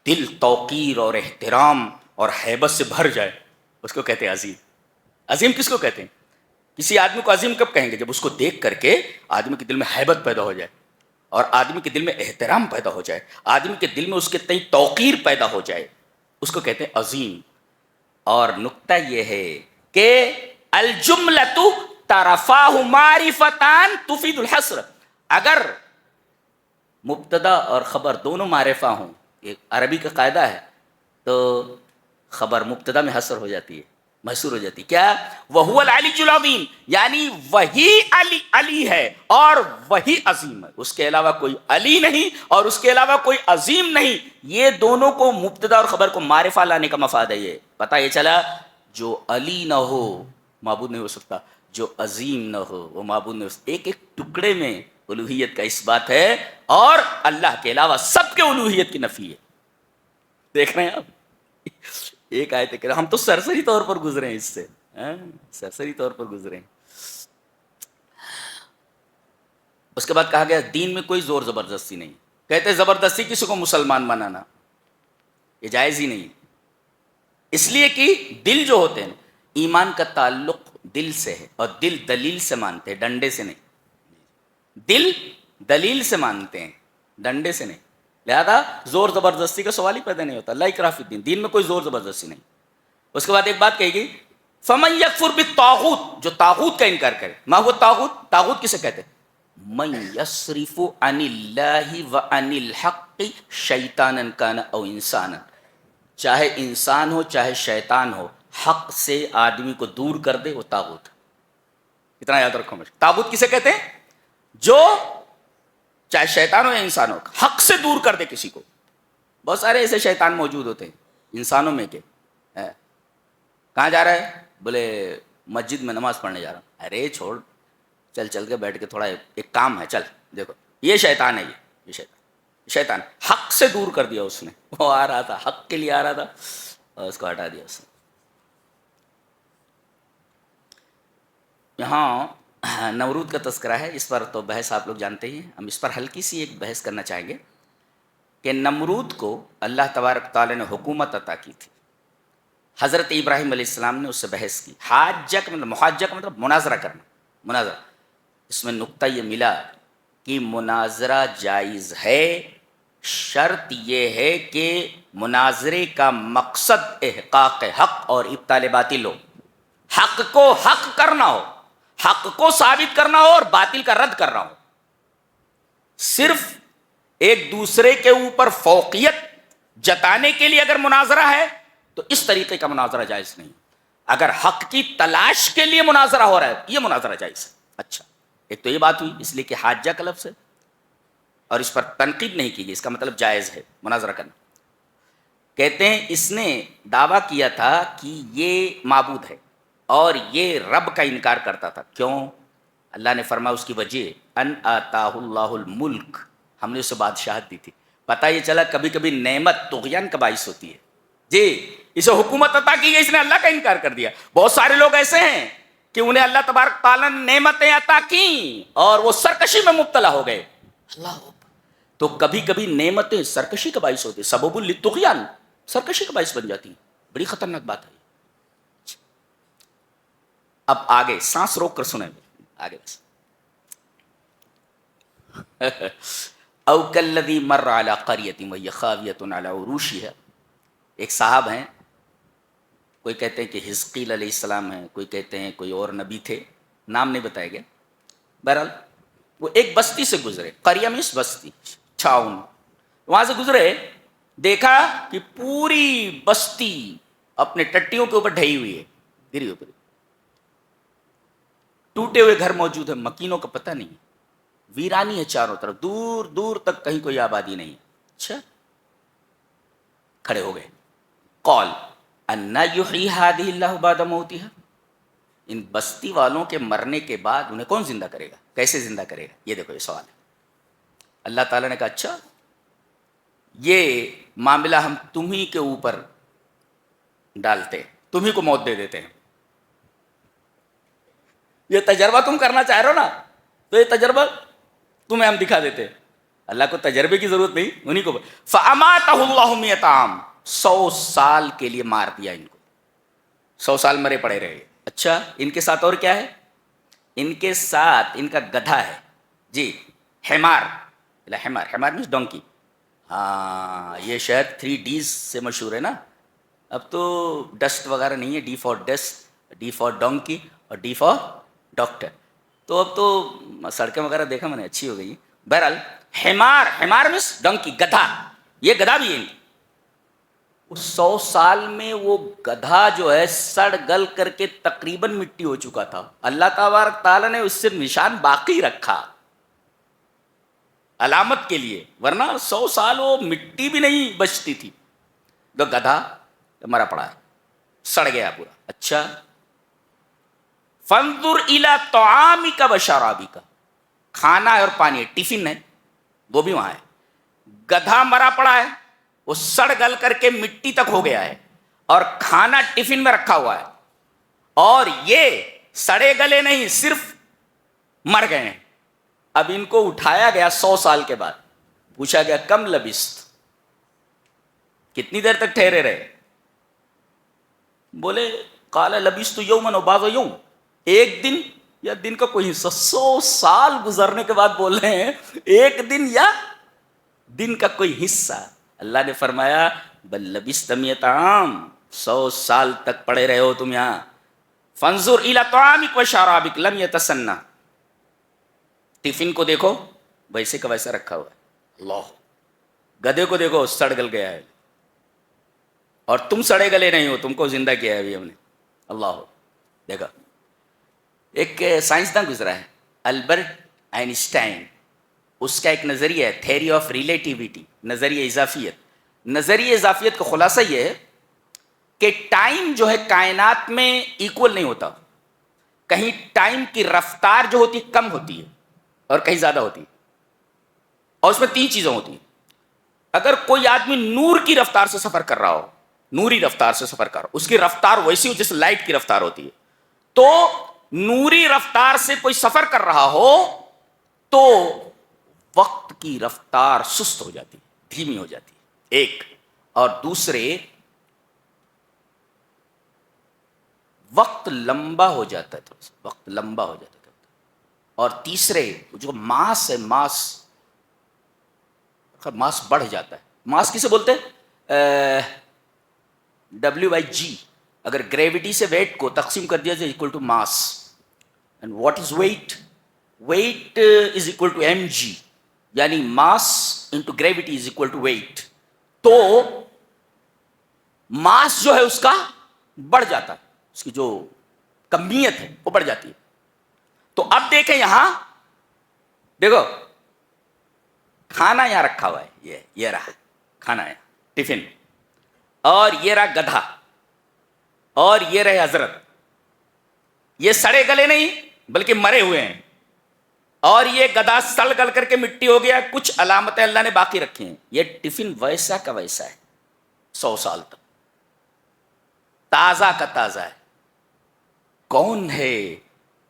دل توقیر اور احترام اور ہیبت سے بھر جائے، اس کو کہتے ہیں عظیم۔ عظیم کس کو کہتے ہیں؟ کسی آدمی کو عظیم کب کہیں گے؟ جب اس کو دیکھ کر کے آدمی کے دل میں ہیبت پیدا ہو جائے، اور آدمی کے دل میں احترام پیدا ہو جائے، آدمی کے دل میں اس کے تئیں توقیر پیدا ہو جائے، اس کو کہتے ہیں عظیم۔ اور نکتہ یہ ہے کہ الجملۃ طرفاہ معرفتان تفید الحصر، اگر مبتدا اور خبر دونوں معرفہ ہوں، ایک عربی کا قاعدہ ہے، تو خبر مبتدا میں حصر ہو جاتی ہے، محصور ہو جاتی ہے۔ کیا؟ وہو العلی العظیم، یعنی وہی علی علی ہے اور وہی عظیم ہے، اس کے علاوہ کوئی علی نہیں اور اس کے علاوہ کوئی عظیم نہیں۔ یہ دونوں کو، مبتدا اور خبر کو معرفہ لانے کا مفاد ہے۔ یہ پتہ یہ چلا جو علی نہ ہو معبود نہیں ہو سکتا، جو عظیم نہ ہو وہ معبود نہیں ہو سکتا۔ ایک ایک ٹکڑے میں الوہیت کا اس بات ہے، اور اللہ کے علاوہ سب کے الوہیت کی نفی ہے۔ دیکھ رہے ہیں آپ، ایک آیت ہے، ہم تو سرسری طور پر گزرے ہیں اس سے، سرسری طور پر گزرے ہیں۔ اس کے بعد کہا گیا دین میں کوئی زور زبردستی نہیں، کہتے زبردستی کسی کو مسلمان بنانا یہ جائز ہی نہیں، اس لیے کہ دل جو ہوتے ہیں، ایمان کا تعلق دل سے ہے، اور دل دلیل سے مانتے ہیں، ڈنڈے سے نہیں۔ دل دلیل سے مانتے ہیں، ڈنڈے سے نہیں، لہذا زور زبردستی کا سوال ہی پیدا نہیں ہوتا۔ لا اکراہ فی الدین، دین میں کوئی زور زبردستی نہیں۔ اس کے بعد ایک بات کہی گئی، فمن یکفر بالطاغوت، جو طاغوت کا انکار کرے۔ ما هو الطاغوت؟ طاغوت کسے کہتے ہیں؟ من یصرف عن اللہ وعن الحق شیطانا کان او انسانا، چاہے انسان ہو چاہے شیطان ہو، حق سے آدمی کو دور کر دے وہ طاغوت۔ اتنا یاد رکھو مجھے، طاغوت کسے کہتے ہیں؟ جو چاہے شیطان ہو یا انسان ہو، حق سے دور کر دے کسی کو۔ بہت سارے ایسے شیطان موجود ہوتے ہیں انسانوں میں، کہ کہاں جا رہا ہے؟ بولے مسجد میں نماز پڑھنے جا رہا ہوں۔ ارے چھوڑ، چل چل کے بیٹھ کے تھوڑا ایک کام ہے، چل دیکھو، یہ شیطان ہے، یہ شیطان حق سے دور کر دیا اس نے۔ وہ آ رہا تھا، حق کے لیے آ رہا تھا، اور اس کو ہٹا دیا اس نے۔ یہاں نمرود کا تذکرہ ہے، اس پر تو بحث آپ لوگ جانتے ہی ہیں، ہم اس پر ہلکی سی ایک بحث کرنا چاہیں گے کہ نمرود کو اللہ تبارک تعالیٰ نے حکومت عطا کی تھی، حضرت ابراہیم علیہ السلام نے اس سے بحث کی۔ حاجہ کا مطلب، محاجہ کا مطلب مناظرہ کرنا، مناظرہ۔ اس میں نقطہ یہ ملا کہ مناظرہ جائز ہے، شرط یہ ہے کہ مناظرے کا مقصد احقاق حق اور ابطال باطل ہو، حق کو حق کرنا ہو، حق کو ثابت کرنا ہو اور باطل کا رد کرنا ہو۔ صرف ایک دوسرے کے اوپر فوقیت جتانے کے لیے اگر مناظرہ ہے تو اس طریقے کا مناظرہ جائز نہیں. اگر حق کی تلاش کے لیے مناظرہ ہو رہا ہے یہ مناظرہ جائز ہے. اچھا، ایک تو یہ بات ہوئی، اس لیے کہ حاجہ کا لفظ ہے اور اس پر تنقید نہیں کی گئی، اس کا مطلب جائز ہے مناظرہ کرنا. کہتے ہیں اس نے دعویٰ کیا تھا کہ یہ معبود ہے اور یہ رب کا انکار کرتا تھا. کیوں؟ اللہ نے فرمایا اس کی وجہ ان آتاہ اللہ الملک، ہم نے اسے بادشاہت دی تھی. پتہ یہ چلا کبھی کبھی نعمت طغیان کا باعث ہوتی ہے. جی، اسے حکومت عطا کی گئی، اس نے اللہ کا انکار کر دیا. بہت سارے لوگ ایسے ہیں کہ انہیں اللہ تبارک تعالیٰ نے نعمتیں عطا کی اور وہ سرکشی میں مبتلا ہو گئے. اللہ، تو کبھی کبھی نعمتیں سرکشی کا باعث ہوتی ہے، سبب للطغیان، سرکشی کا باعث بن جاتی ہیں. بڑی خطرناک بات ہے. اب آگے سانس روک کر سنیں آگے بس. او کالذی مر علی قریۃ وہی خاویۃ علی عروشہا. ایک صاحب ہیں، کوئی کہتے ہیں کہ حزقیل علیہ السلام ہیں، کوئی کہتے ہیں کوئی اور نبی تھے، نام نہیں بتایا گیا. بہرحال وہ ایک بستی سے گزرے، قریہ مینس بستی، ٹاؤن. وہاں سے گزرے، دیکھا کہ پوری بستی اپنے ٹٹیوں کے اوپر ڈھئی ہوئی ہے، گری اوپر. ٹوٹے ہوئے گھر موجود ہیں، مکینوں کا پتہ نہیں، ویرانی ہے چاروں طرف، دور دور تک کہیں کوئی آبادی نہیں ہے. اچھا، کھڑے ہو گئے. قال انا یحیی ہذہ اللہ بعد موتہا. ان بستی والوں کے مرنے کے بعد انہیں کون زندہ کرے گا، کیسے زندہ کرے گا؟ یہ دیکھو یہ سوال ہے. اللہ تعالیٰ نے کہا اچھا یہ معاملہ ہم تمہیں کے اوپر ڈالتے، تمہیں کو موت دے دیتے ہیں. یہ تجربہ تم کرنا چاہ رہے ہو نا، تو یہ تجربہ تمہیں ہم دکھا دیتے. اللہ کو تجربے کی ضرورت نہیں، انہیں کو. فاماتہ اللہ 100 عام، 100 سال کے لیے مار دیا ان کو. 100 سال مرے پڑے رہے. اچھا، ان کے ساتھ اور کیا ہے؟ ان کے ساتھ ان کا گدھا ہے. جی، حمار. حمار مینس ڈونکی. ہاں، یہ شاید 3 Ds سے مشہور ہے نا. اب تو ڈسٹ وغیرہ نہیں ہے، D for dust, D for donkey اور ڈی فار ڈاکٹر. تو اب تو سڑکیں وغیرہ دیکھا میں نے اچھی ہو گئی. بہرحال حمار مینس ڈونکی، گدھا. یہ گدھا بھی ہے. 100 سال میں وہ گدھا جو ہے سڑ گل کر کے تقریباً مٹی ہو چکا تھا. اللہ تبارک تعالیٰ نے اس سے نشان باقی رکھا علامت کے لیے، ورنہ 100 سال وہ مٹی بھی نہیں بچتی تھی. تو گدھا مرا پڑا ہے، سڑ گیا پورا. اچھا، فانظر الی طعامک و شرابک. کھانا ہے اور پانی ہے، ٹفن ہے وہ بھی وہاں ہے. گدھا مرا پڑا ہے، وہ سڑ گل کر کے مٹی تک ہو گیا ہے، اور کھانا ٹفن میں رکھا ہوا ہے. اور یہ سڑے گلے نہیں، صرف مر گئے ہیں. اب ان کو اٹھایا گیا 100 سال کے بعد، پوچھا گیا کم لبست، کتنی دیر تک ٹھہرے رہے؟ بولے قال لبست یوما و بعض یوم، ایک دن یا دن کا کوئی حصہ. 100 سال گزرنے کے بعد بول رہے ہیں ایک دن یا دن کا کوئی حصہ. اللہ نے فرمایا بل لبست 100 عام، 100 سال تک پڑے رہے ہو تم یہاں. فانظر الی طعامک و شرابک لم یتسنہ. ٹفن کو دیکھو ویسے کا ویسا رکھا ہوا ہے. اللہ، گدھے کو دیکھو سڑ گل گیا ہے، اور تم سڑے گلے نہیں ہو، تم کو زندہ کیا ہے ابھی ہم نے. اللہ، دیکھا. ایک سائنسداں گزرا ہے البرٹ آئنسٹائن، اس کا ایک نظریہ ہے تھیوری آف ریلیٹیوٹی، نظریہ اضافیت. نظریہ اضافیت کا خلاصہ یہ ہے کہ ٹائم جو ہے کائنات میں ایکول نہیں ہوتا. کہیں ٹائم کی رفتار جو ہوتی ہے کم ہوتی ہے اور کہیں زیادہ ہوتی ہے. اور اس میں 3 چیزیں ہوتی ہیں. اگر کوئی آدمی نور کی رفتار سے سفر کر رہا ہو، نوری رفتار سے سفر کر رہا ہو، اس کی رفتار ویسی ہو جیسے لائٹ کی رفتار ہوتی ہے، تو نوری رفتار سے کوئی سفر کر رہا ہو تو وقت کی رفتار سست ہو جاتی، دھیمی ہو جاتی. ایک. اور دوسرے، وقت لمبا ہو جاتا ہے، تھوڑا سا وقت لمبا ہو جاتا ہے. اور تیسرے جو ماس ہے، ماس بڑھ جاتا ہے. ماس کسے بولتے ہیں؟ WG. اگر گریوٹی سے ویٹ کو تقسیم کر دیا جائے equal to mass. And what is weight? Weight is equal to mg. یعنی ماس into gravity is equal to weight. تو ماس جو ہے اس کا بڑھ جاتا ہے, اس کی جو کمیت ہے وہ بڑھ جاتی ہے. تو اب دیکھیں یہاں, دیکھو کھانا یہاں رکھا ہوا ہے, یہ رہا کھانا ہے ٹفن, اور یہ رہا گدھا, اور یہ رہے حضرت. یہ سڑے گلے نہیں بلکہ مرے ہوئے ہیں, اور یہ گدھا سڑ گل کر کے مٹی ہو گیا. کچھ علامتیں اللہ نے باقی رکھی ہیں. یہ ٹفن ویسا کا ویسا ہے 100 سال تک, تازہ کا تازہ ہے. کون ہے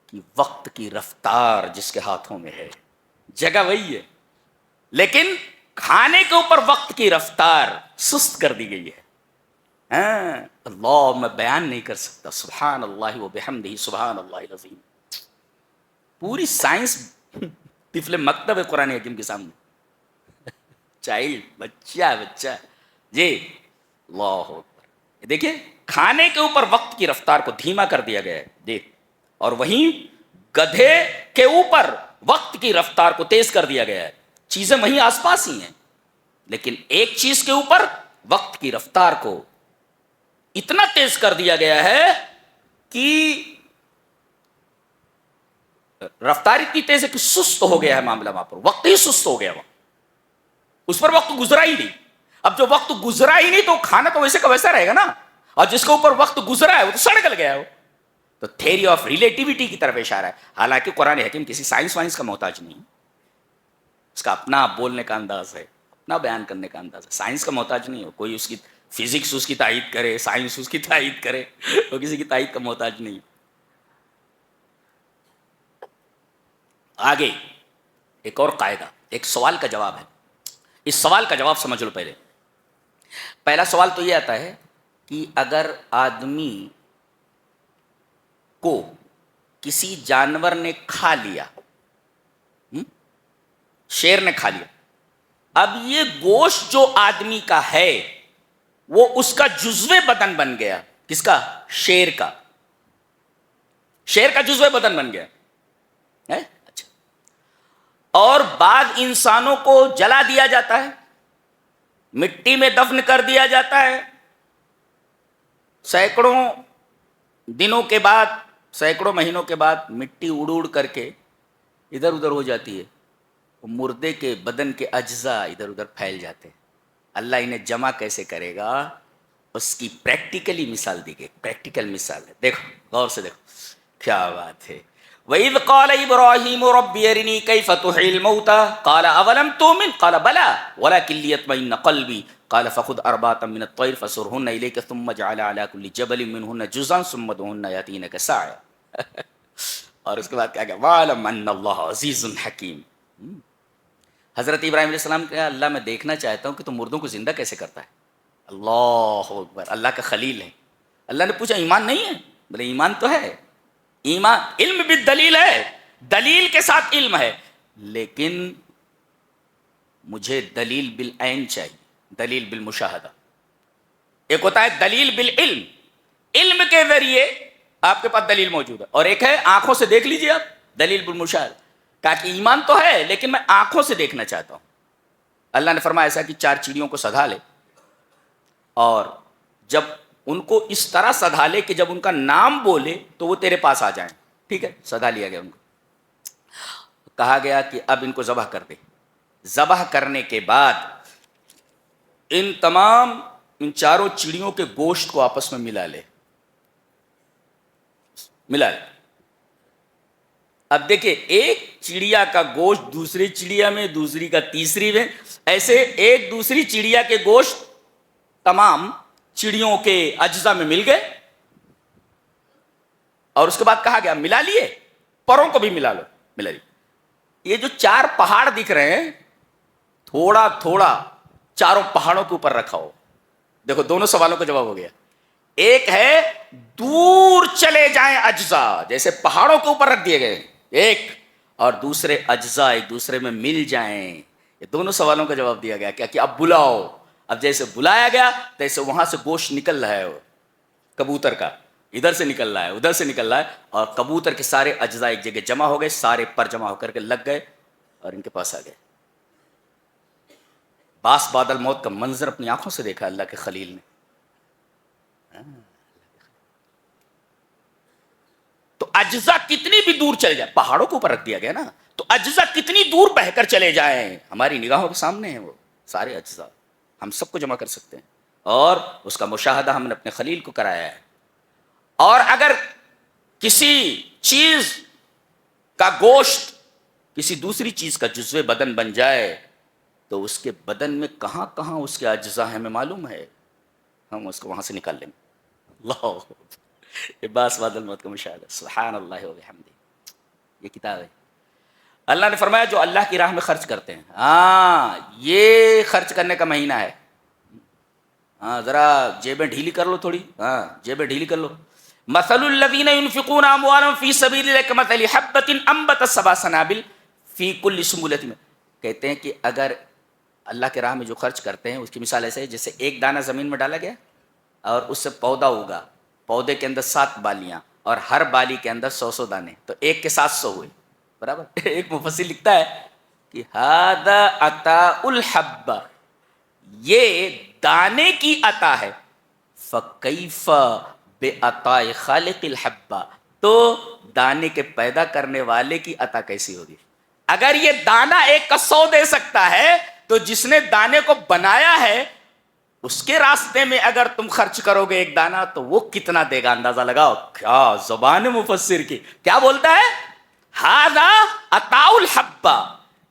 کہ وقت کی رفتار جس کے ہاتھوں میں ہے, جگہ وہی ہے, لیکن کھانے کے اوپر وقت کی رفتار سست کر دی گئی ہے. اللہ میں بیان نہیں کر سکتا, سبحان اللہ و بحمدہ سبحان اللہ العظیم. پوری سائنس طفل مکتب ہے قرآن حکیم کے سامنے, چائلڈ, بچہ جی. اللہ اکبر. دیکھیے کھانے کے اوپر وقت کی رفتار کو دھیما کر دیا گیا ہے دیکھ, اور وہیں گدھے کے اوپر وقت کی رفتار کو تیز کر دیا گیا ہے. چیزیں وہیں آس پاس ہی ہیں, لیکن ایک چیز کے اوپر وقت کی رفتار کو اتنا تیز کر دیا گیا ہے کہ رفتار اتنی تیز ہے کہ سست ہو گیا ہے معاملہ وہاں پر, وقت ہی سست ہو گیا وہاں, اس پر وقت گزرا ہی نہیں. اب جو وقت گزرا ہی نہیں تو کھانا تو ویسے کا ویسا رہے گا نا, اور جس کے اوپر وقت گزرا ہے وہ تو سڑ گل گیا ہے. تو تھیوری آف ریلیٹیوٹی کی طرف اشارہ ہے. حالانکہ قرآن حکیم کسی سائنس وائنس کا محتاج نہیں, اس کا اپنا بولنے کا انداز ہے, اپنا بیان کرنے کا انداز ہے. سائنس کا محتاج نہیں ہو, کوئی اس کی فزکس اس کی تائید کرے, سائنس اس کی تائید کرے, وہ کسی کی تائید کا محتاج نہیں. آگے ایک اور قاعدہ, ایک سوال کا جواب ہے. اس سوال کا جواب سمجھ لو. پہلا سوال تو یہ آتا ہے کہ اگر آدمی کو کسی جانور نے کھا لیا, شیر نے کھا لیا, اب یہ گوشت جو آدمی کا ہے وہ اس کا جزو بدن بن گیا. کس کا؟ شیر کا. شیر کا جزو بدن بن گیا. اچھا, اور بعض انسانوں کو جلا دیا جاتا ہے, مٹی میں دفن کر دیا جاتا ہے, سینکڑوں دنوں کے بعد, سینکڑوں مہینوں کے بعد مٹی اڑ اڑ کر کے ادھر ادھر ہو جاتی ہے, مردے کے بدن کے اجزاء ادھر ادھر پھیل جاتے ہیں. اللہ انہیں جمع کیسے کرے گا, اس کی پریکٹیکلی مثال دی گئی. پریکٹیکل مثال ہے, دیکھو غور سے دیکھو, کیا بات ہے. وَإِذْ قَالَ إِبْرَاهِيمُ رَبِّ أَرِنِي كَيْفَ تُحْيِي الْمَوْتَىٰ قَالَ أَوَلَمْ تُؤْمِنْ قَالَ بَلَىٰ وَلَٰكِن لِّيَطْمَئِنَّ قَلْبِي قَالَ فَخُذْ أَرْبَعَةً مِّنَ الطَّيْرِ فَصُرْهُنَّ إِلَيْكَ ثُمَّ اجْعَلْ عَلَىٰ كُلِّ جَبَلٍ مِّنْهُنَّ جُزْءًا ثُمَّ ادْعُهُنَّ يَأْتِينَكَ سَعْيًا. اور اس کے بعد کیا کہا, وَاعْلَمْ أَنَّ اللَّهَ عَزِيزٌ حَكِيمٌ. حضرت ابراہیم علیہ السلام کہا, اللہ میں دیکھنا چاہتا ہوں کہ تم مردوں کو زندہ کیسے کرتا ہے. اللہ اکبر, اللہ کا خلیل ہے. اللہ نے پوچھا ایمان نہیں ہے؟ بولے ایمان تو ہے, ایمان علم بالدلیل ہے, دلیل کے ساتھ علم ہے, لیکن مجھے دلیل بالعین چاہیے, دلیل بالمشاہدہ. ایک ہوتا ہے دلیل بالعلم, علم کے ذریعے آپ کے پاس دلیل موجود ہے, اور ایک ہے آنکھوں سے دیکھ لیجیے آپ, دلیل بالمشاہدہ. کہا کہ ایمان تو ہے لیکن میں آنکھوں سے دیکھنا چاہتا ہوں. اللہ نے فرمایا ایسا کہ 4 چڑیوں کو سدھا لے, اور جب ان کو اس طرح سدھا لے کہ جب ان کا نام بولے تو وہ تیرے پاس آ جائیں. ٹھیک ہے, سدھا لیا گیا ان کو. کہا گیا کہ اب ان کو ذبح کر دے. ذبح کرنے کے بعد ان 4 چڑیوں کے گوشت کو آپس میں ملا لے. اب دیکھیں, ایک چڑیا کا گوشت دوسری چڑیا میں, دوسری کا تیسری میں, ایسے ایک دوسری چڑیا کے گوشت تمام چڑیوں کے اجزاء میں مل گئے. اور اس کے بعد کہا گیا ملا لیے, پروں کو بھی ملا لو. ملا لیے. یہ جو 4 پہاڑ دکھ رہے ہیں, تھوڑا تھوڑا 4 پہاڑوں کے اوپر رکھا ہو. دیکھو دونوں سوالوں کا جواب ہو گیا. ایک ہے دور چلے جائیں اجزاء, جیسے پہاڑوں کے اوپر رکھ دیے گئے ایک, اور دوسرے اجزاء ایک دوسرے میں مل جائیں. یہ دونوں سوالوں کا جواب دیا گیا. کیا کہ اب بلاؤ. اب جیسے بلایا گیا تیسے وہاں سے گوشت نکل رہا ہے, کبوتر کا ادھر سے نکل رہا ہے, ادھر سے نکل رہا ہے, اور کبوتر کے سارے اجزاء ایک جگہ جمع ہو گئے, سارے پر جمع ہو کر کے لگ گئے اور ان کے پاس آ گئے. باس بعد الموت کا منظر اپنی آنکھوں سے دیکھا اللہ کے خلیل نے. تو اجزا کتنی بھی دور چلے جائیں، پہاڑوں کے اوپر رکھ دیا گیا نا، تو اجزا کتنی دور بہ کر چلے جائیں ہماری نگاہوں کے سامنے ہیں وہ سارے اجزا، ہم سب کو جمع کر سکتے ہیں. اور اس کا مشاہدہ ہم نے اپنے خلیل کو کرایا ہے. اور اگر کسی چیز کا گوشت کسی دوسری چیز کا جزو بدن بن جائے تو اس کے بدن میں کہاں کہاں اس کے اجزاء ہیں ہمیں معلوم ہے، ہم اس کو وہاں سے نکال لیں گے. اللہ، یہ باس بعد الموت کا مشاہدہ. سبحان اللہ و بحمدہ. یہ کتاب ہے. اللہ نے فرمایا جو اللہ کی راہ میں خرچ کرتے ہیں، ہاں یہ خرچ کرنے کا مہینہ ہے. ہاں ذرا جیبیں ڈھیلی کر لو تھوڑی، ہاں جیبیں ڈھیلی کر لو. مثل الذین ينفقون اموالهم فی سبیل اللہ کمثل حبۃ انبتت سبع سنابل فی کل سنبلۃ میں. کہتے ہیں کہ اگر اللہ کے راہ میں جو خرچ کرتے ہیں اس کی مثال ایسے ہے جیسے ایک دانہ زمین میں ڈالا گیا اور اس سے پودا ہوگا، پودے کے اندر 7 بالیاں اور ہر بالی کے اندر 100 دانے، تو ایک کے 700 ہوئے برابر. ایک مفسر لکھتا ہے کہ ھذا عطاء الحبہ، یہ دانے کی عطا ہے. فکیف بعطاء خالق الحبہ، تو دانے کے پیدا کرنے والے کی عطا کیسی ہوگی؟ اگر یہ دانہ ایک کا 100 دے سکتا ہے تو جس نے دانے کو بنایا ہے اس کے راستے میں اگر تم خرچ کرو گے ایک دانہ تو وہ کتنا دے گا، اندازہ لگاؤ. کیا زبان مفسر کی، کیا بولتا ہے؟ ھذا عطاء الحبہ،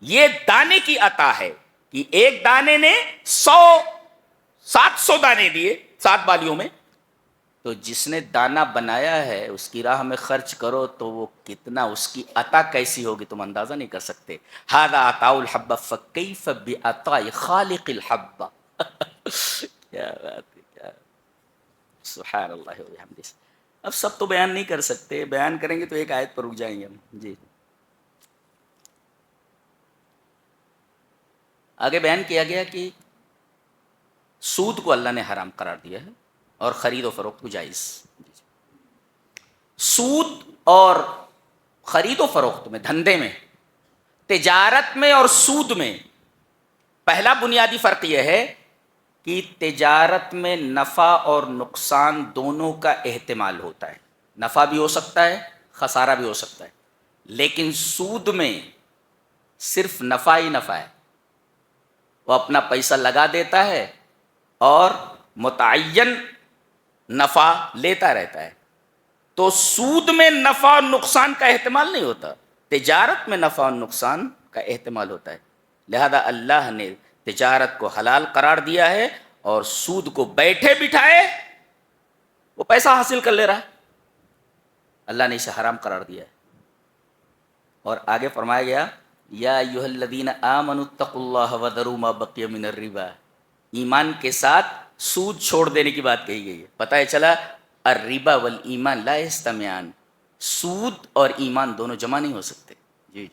یہ دانے کی عطا ہے کہ ایک دانے نے 700 دانے دیے 7 بالیوں میں، تو جس نے دانہ بنایا ہے اس کی راہ میں خرچ کرو تو وہ کتنا، اس کی عطا کیسی ہوگی تم اندازہ نہیں کر سکتے. ھذا عطاء الحبہ فکیف بعطاء خالق الحبہ. کیا بات ہے، کیا سبحان اللہ و بحمدہ. اب سب تو بیان نہیں کر سکتے، بیان کریں گے تو ایک آیت پر رک جائیں گے ہم. جی آگے بیان کیا گیا کہ سود کو اللہ نے حرام قرار دیا ہے اور خرید و فروخت کو جائز. سود اور خرید و فروخت میں، دھندے میں، تجارت میں اور سود میں پہلا بنیادی فرق یہ ہے کہ تجارت میں نفع اور نقصان دونوں کا احتمال ہوتا ہے. نفع بھی ہو سکتا ہے، خسارہ بھی ہو سکتا ہے. لیکن سود میں صرف نفع ہی نفع ہے. وہ اپنا پیسہ لگا دیتا ہے اور متعین نفع لیتا رہتا ہے. تو سود میں نفع اور نقصان کا احتمال نہیں ہوتا، تجارت میں نفع اور نقصان کا احتمال ہوتا ہے. لہذا اللہ نے تجارت کو حلال قرار دیا ہے اور سود کو بیٹھے بٹھائے وہ پیسہ حاصل کر لے رہا ہے، اللہ نے اسے حرام قرار دیا ہے. اور آگے فرمایا گیا یا ایھا الذین آمنوا اتقوا اللہ وذروا ما بقی من الربا. ایمان کے ساتھ سود چھوڑ دینے کی بات کہی گئی ہے. پتہ ہے چلا الربا والایمان لا یجتمعان، سود اور ایمان دونوں جمع نہیں ہو سکتے. جی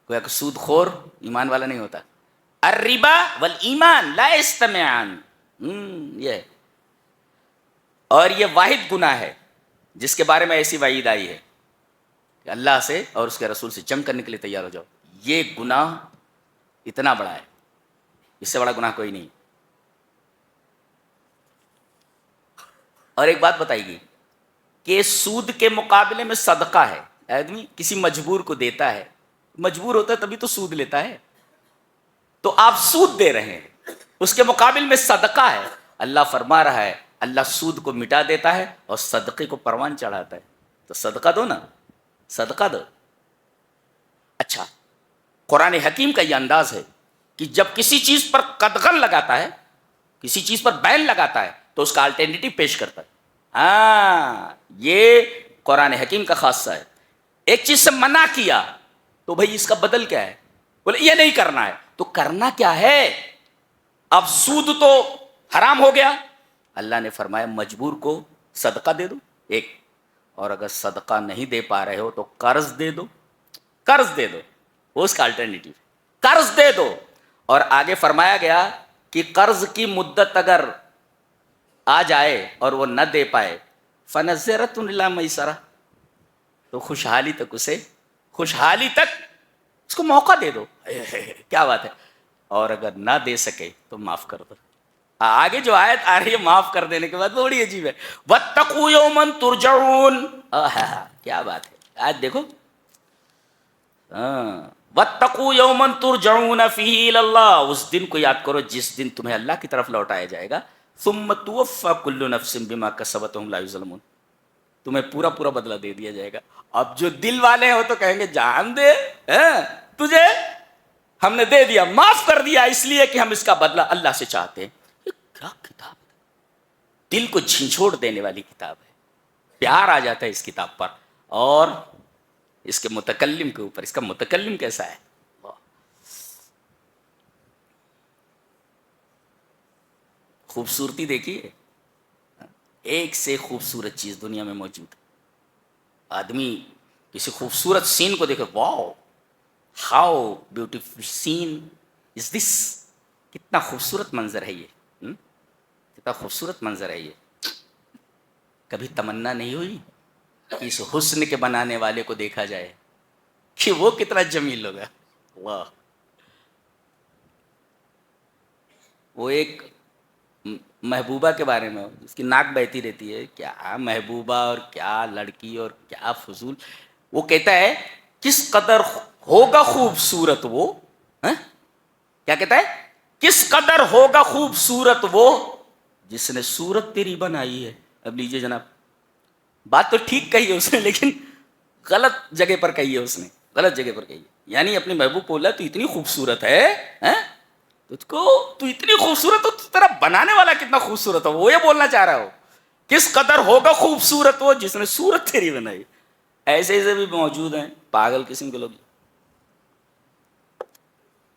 کوئی کہ سود خور ایمان والا نہیں ہوتا. الربا والایمان لا یجتمعان، یہ اور یہ واحد گناہ ہے جس کے بارے میں ایسی وعید آئی ہے کہ اللہ سے اور اس کے رسول سے جنگ کرنے کے لیے تیار ہو جاؤ. یہ گناہ اتنا بڑا ہے، اس سے بڑا گناہ کوئی نہیں. اور ایک بات بتائی گئی کہ سود کے مقابلے میں صدقہ ہے. آدمی کسی مجبور کو دیتا ہے، مجبور ہوتا ہے تبھی تو سود لیتا ہے. تو آپ سود دے رہے ہیں، اس کے مقابل میں صدقہ ہے. اللہ فرما رہا ہے اللہ سود کو مٹا دیتا ہے اور صدقے کو پروان چڑھاتا ہے. تو صدقہ دو نا، صدقہ دو. اچھا، قرآن حکیم کا یہ انداز ہے کہ جب کسی چیز پر قدغن لگاتا ہے، کسی چیز پر بین لگاتا ہے تو اس کا الٹرنیٹو پیش کرتا ہے. ہاں یہ قرآن حکیم کا خاصہ ہے. ایک چیز سے منع کیا تو بھائی اس کا بدل کیا ہے؟ بولے یہ نہیں کرنا ہے. تو کرنا کیا ہے؟ اب سود تو حرام ہو گیا، اللہ نے فرمایا مجبور کو صدقہ دے دو ایک، اور اگر صدقہ نہیں دے پا رہے ہو تو قرض دے دو. قرض دے دو، وہ اس کا الٹرنیٹو، قرض دے دو. اور آگے فرمایا گیا کہ قرض کی مدت اگر آ جائے اور وہ نہ دے پائے فنظرۃ الی میسرہ، تو خوشحالی تک اس کو موقع دے دو. کیا بات ہے، اور اگر نہ دے سکے تو معاف کر دو. آگے جو آیت آ رہی ہے معاف کر دینے کے بعد بڑی عجیب ہے. وَاتَّقُوا يَوْمًا تُرْجَعُونَ. کیا بات ہے آج دیکھو. وَاتَّقُوا يَوْمًا تُرْجَعُونَ فِيهِ إِلَى اللَّهِ. اس دن کو یاد کرو جس دن تمہیں اللہ کی طرف لوٹایا جائے گا. ثُمَّ تُوَفَّى كُلُّ نَفْسٍ بِمَا كَسَبَتْ وَهُمْ لا يُظْلَمُونَ. تمہیں پورا پورا بدلہ دے دیا جائے گا. اب جو دل والے ہیں وہ تو کہیں گے جان دے تجھے ہم نے دے دیا, معاف کر دیا, اس لیے کہ ہم اس کا بدلہ اللہ سے چاہتے ہیں. یہ کیا کتاب ہے, دل کو جھنجھوڑ دینے والی کتاب ہے. پیار آ جاتا ہے اس کتاب پر اور اس کے متکلم کے اوپر. اس کا متکلم کیسا ہے, خوبصورتی دیکھیے. ایک سے خوبصورت چیز دنیا میں موجود ہے. آدمی کسی خوبصورت سین کو دیکھے, واو ہاؤ بیوٹیفل سین از دس. کتنا خوبصورت منظر ہے یہ, کتنا خوبصورت منظر ہے یہ. کبھی تمنا نہیں ہوئی کہ اس حسن کے بنانے والے کو دیکھا جائے کہ وہ کتنا جمیل ہوگا. واہ. وہ ایک محبوبہ کے بارے میں, اس کی ناک بہتی رہتی ہے, کیا محبوبہ اور کیا لڑکی اور کیا فضول. وہ کہتا ہے کس قدر ہوگا خوبصورت وہ, کیا کہتا ہے, کس قدر ہوگا خوبصورت وہ جس نے صورت تیری بنائی ہے. اب لیجئے جناب, بات تو ٹھیک کہی ہے اس نے لیکن غلط جگہ پر کہی ہے اس نے, غلط جگہ پر کہی ہے. یعنی اپنی محبوب کو بولا تو اتنی خوبصورت ہے, تجھ کو تو اتنی خوبصورت ہو, تیرا بنانے والا کتنا خوبصورت ہو. وہ یہ بولنا چاہ رہا ہو کس قدر ہوگا خوبصورت وہ جس نے صورت تیری بنائی. ایسے بھی موجود ہیں پاگل قسم کے لوگ,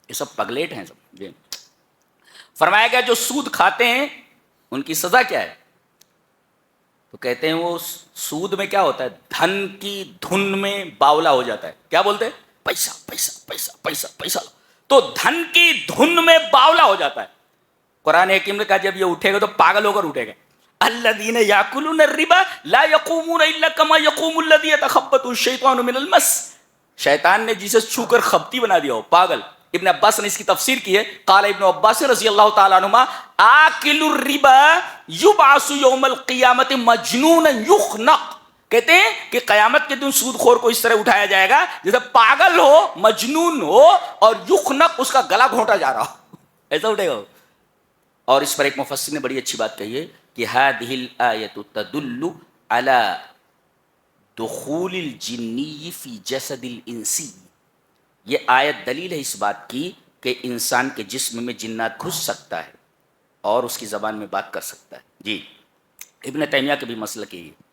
یہ سب پگلیٹ ہیں سب. فرمایا گیا جو سود کھاتے ہیں ان کی سزا کیا ہے, تو کہتے ہیں وہ سود میں کیا ہوتا ہے, دھن کی دھن میں باولا ہو جاتا ہے. کیا بولتے ہیں, پیسہ پیسہ پیسہ پیسہ پیسہ. تو دھن کی دھن میں باولا ہو جاتا ہے. قرآن حکیم نے کہا جب یہ اٹھے گا تو پاگل ہو کر اٹھے گا. الذین یاکلون الربا لا یقومون الا کما یقوم الذی یتخبطہ الشیطان من المس. شیطان نے جسے چھو کر خبتی بنا دیا ہو, پاگل. ابن عباس نے اس کی تفسیر کی ہے, قال ابن عباس رضی اللہ تعالی عنہما آکل الربا یبعث یوم القیامت مجنونا یخنق. کہتے ہیں کہ قیامت کے دن سود خور کو اس طرح اٹھایا جائے گا جیسے پاگل ہو, مجنون ہو, اور یخنق اس کا گلا گھونٹا جا رہا ہو, ایسا اٹھے گا. اور اس پر ایک مفسر نے بڑی اچھی بات کہی ہے کہ هذه الآیۃ تدل علی دخول الجنی فی جسد الانسی. یہ آیت دلیل ہے اس بات کی کہ انسان کے جسم میں جنات گھس سکتا ہے اور اس کی زبان میں بات کر سکتا ہے. جی, ابن تیمیہ کے بھی مسلک یہی ہے.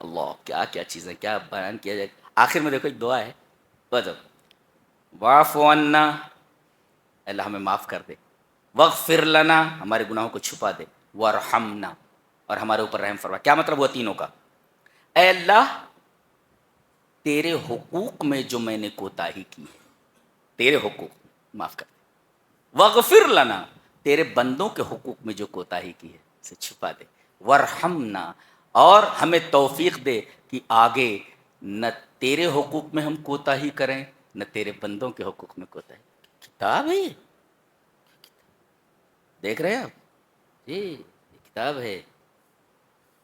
اللہ کیا کیا چیزیں کیا بیان کیا جائے. آخر میں دیکھو ایک دعا ہے, واعف عنا, اللہ ہمیں معاف کر دے, واغفر لنا, ہمارے گناہوں کو چھپا دے, وارحمنا, اور ہمارے اوپر رحم فرما. کیا مطلب ہوا تینوں کا, اے اللہ تیرے حقوق میں جو میں نے کوتاہی کی ہے, تیرے حقوق معاف کر دے. واغفر لنا, تیرے بندوں کے حقوق میں جو کوتاہی کی ہے اسے چھپا دے. وارحمنا, اور ہمیں توفیق دے کہ آگے نہ تیرے حقوق میں ہم کوتاہی کریں نہ تیرے بندوں کے حقوق میں کوتاہی. کتاب ہے یہ, دیکھ رہے ہیں آپ, جی یہ کتاب ہے,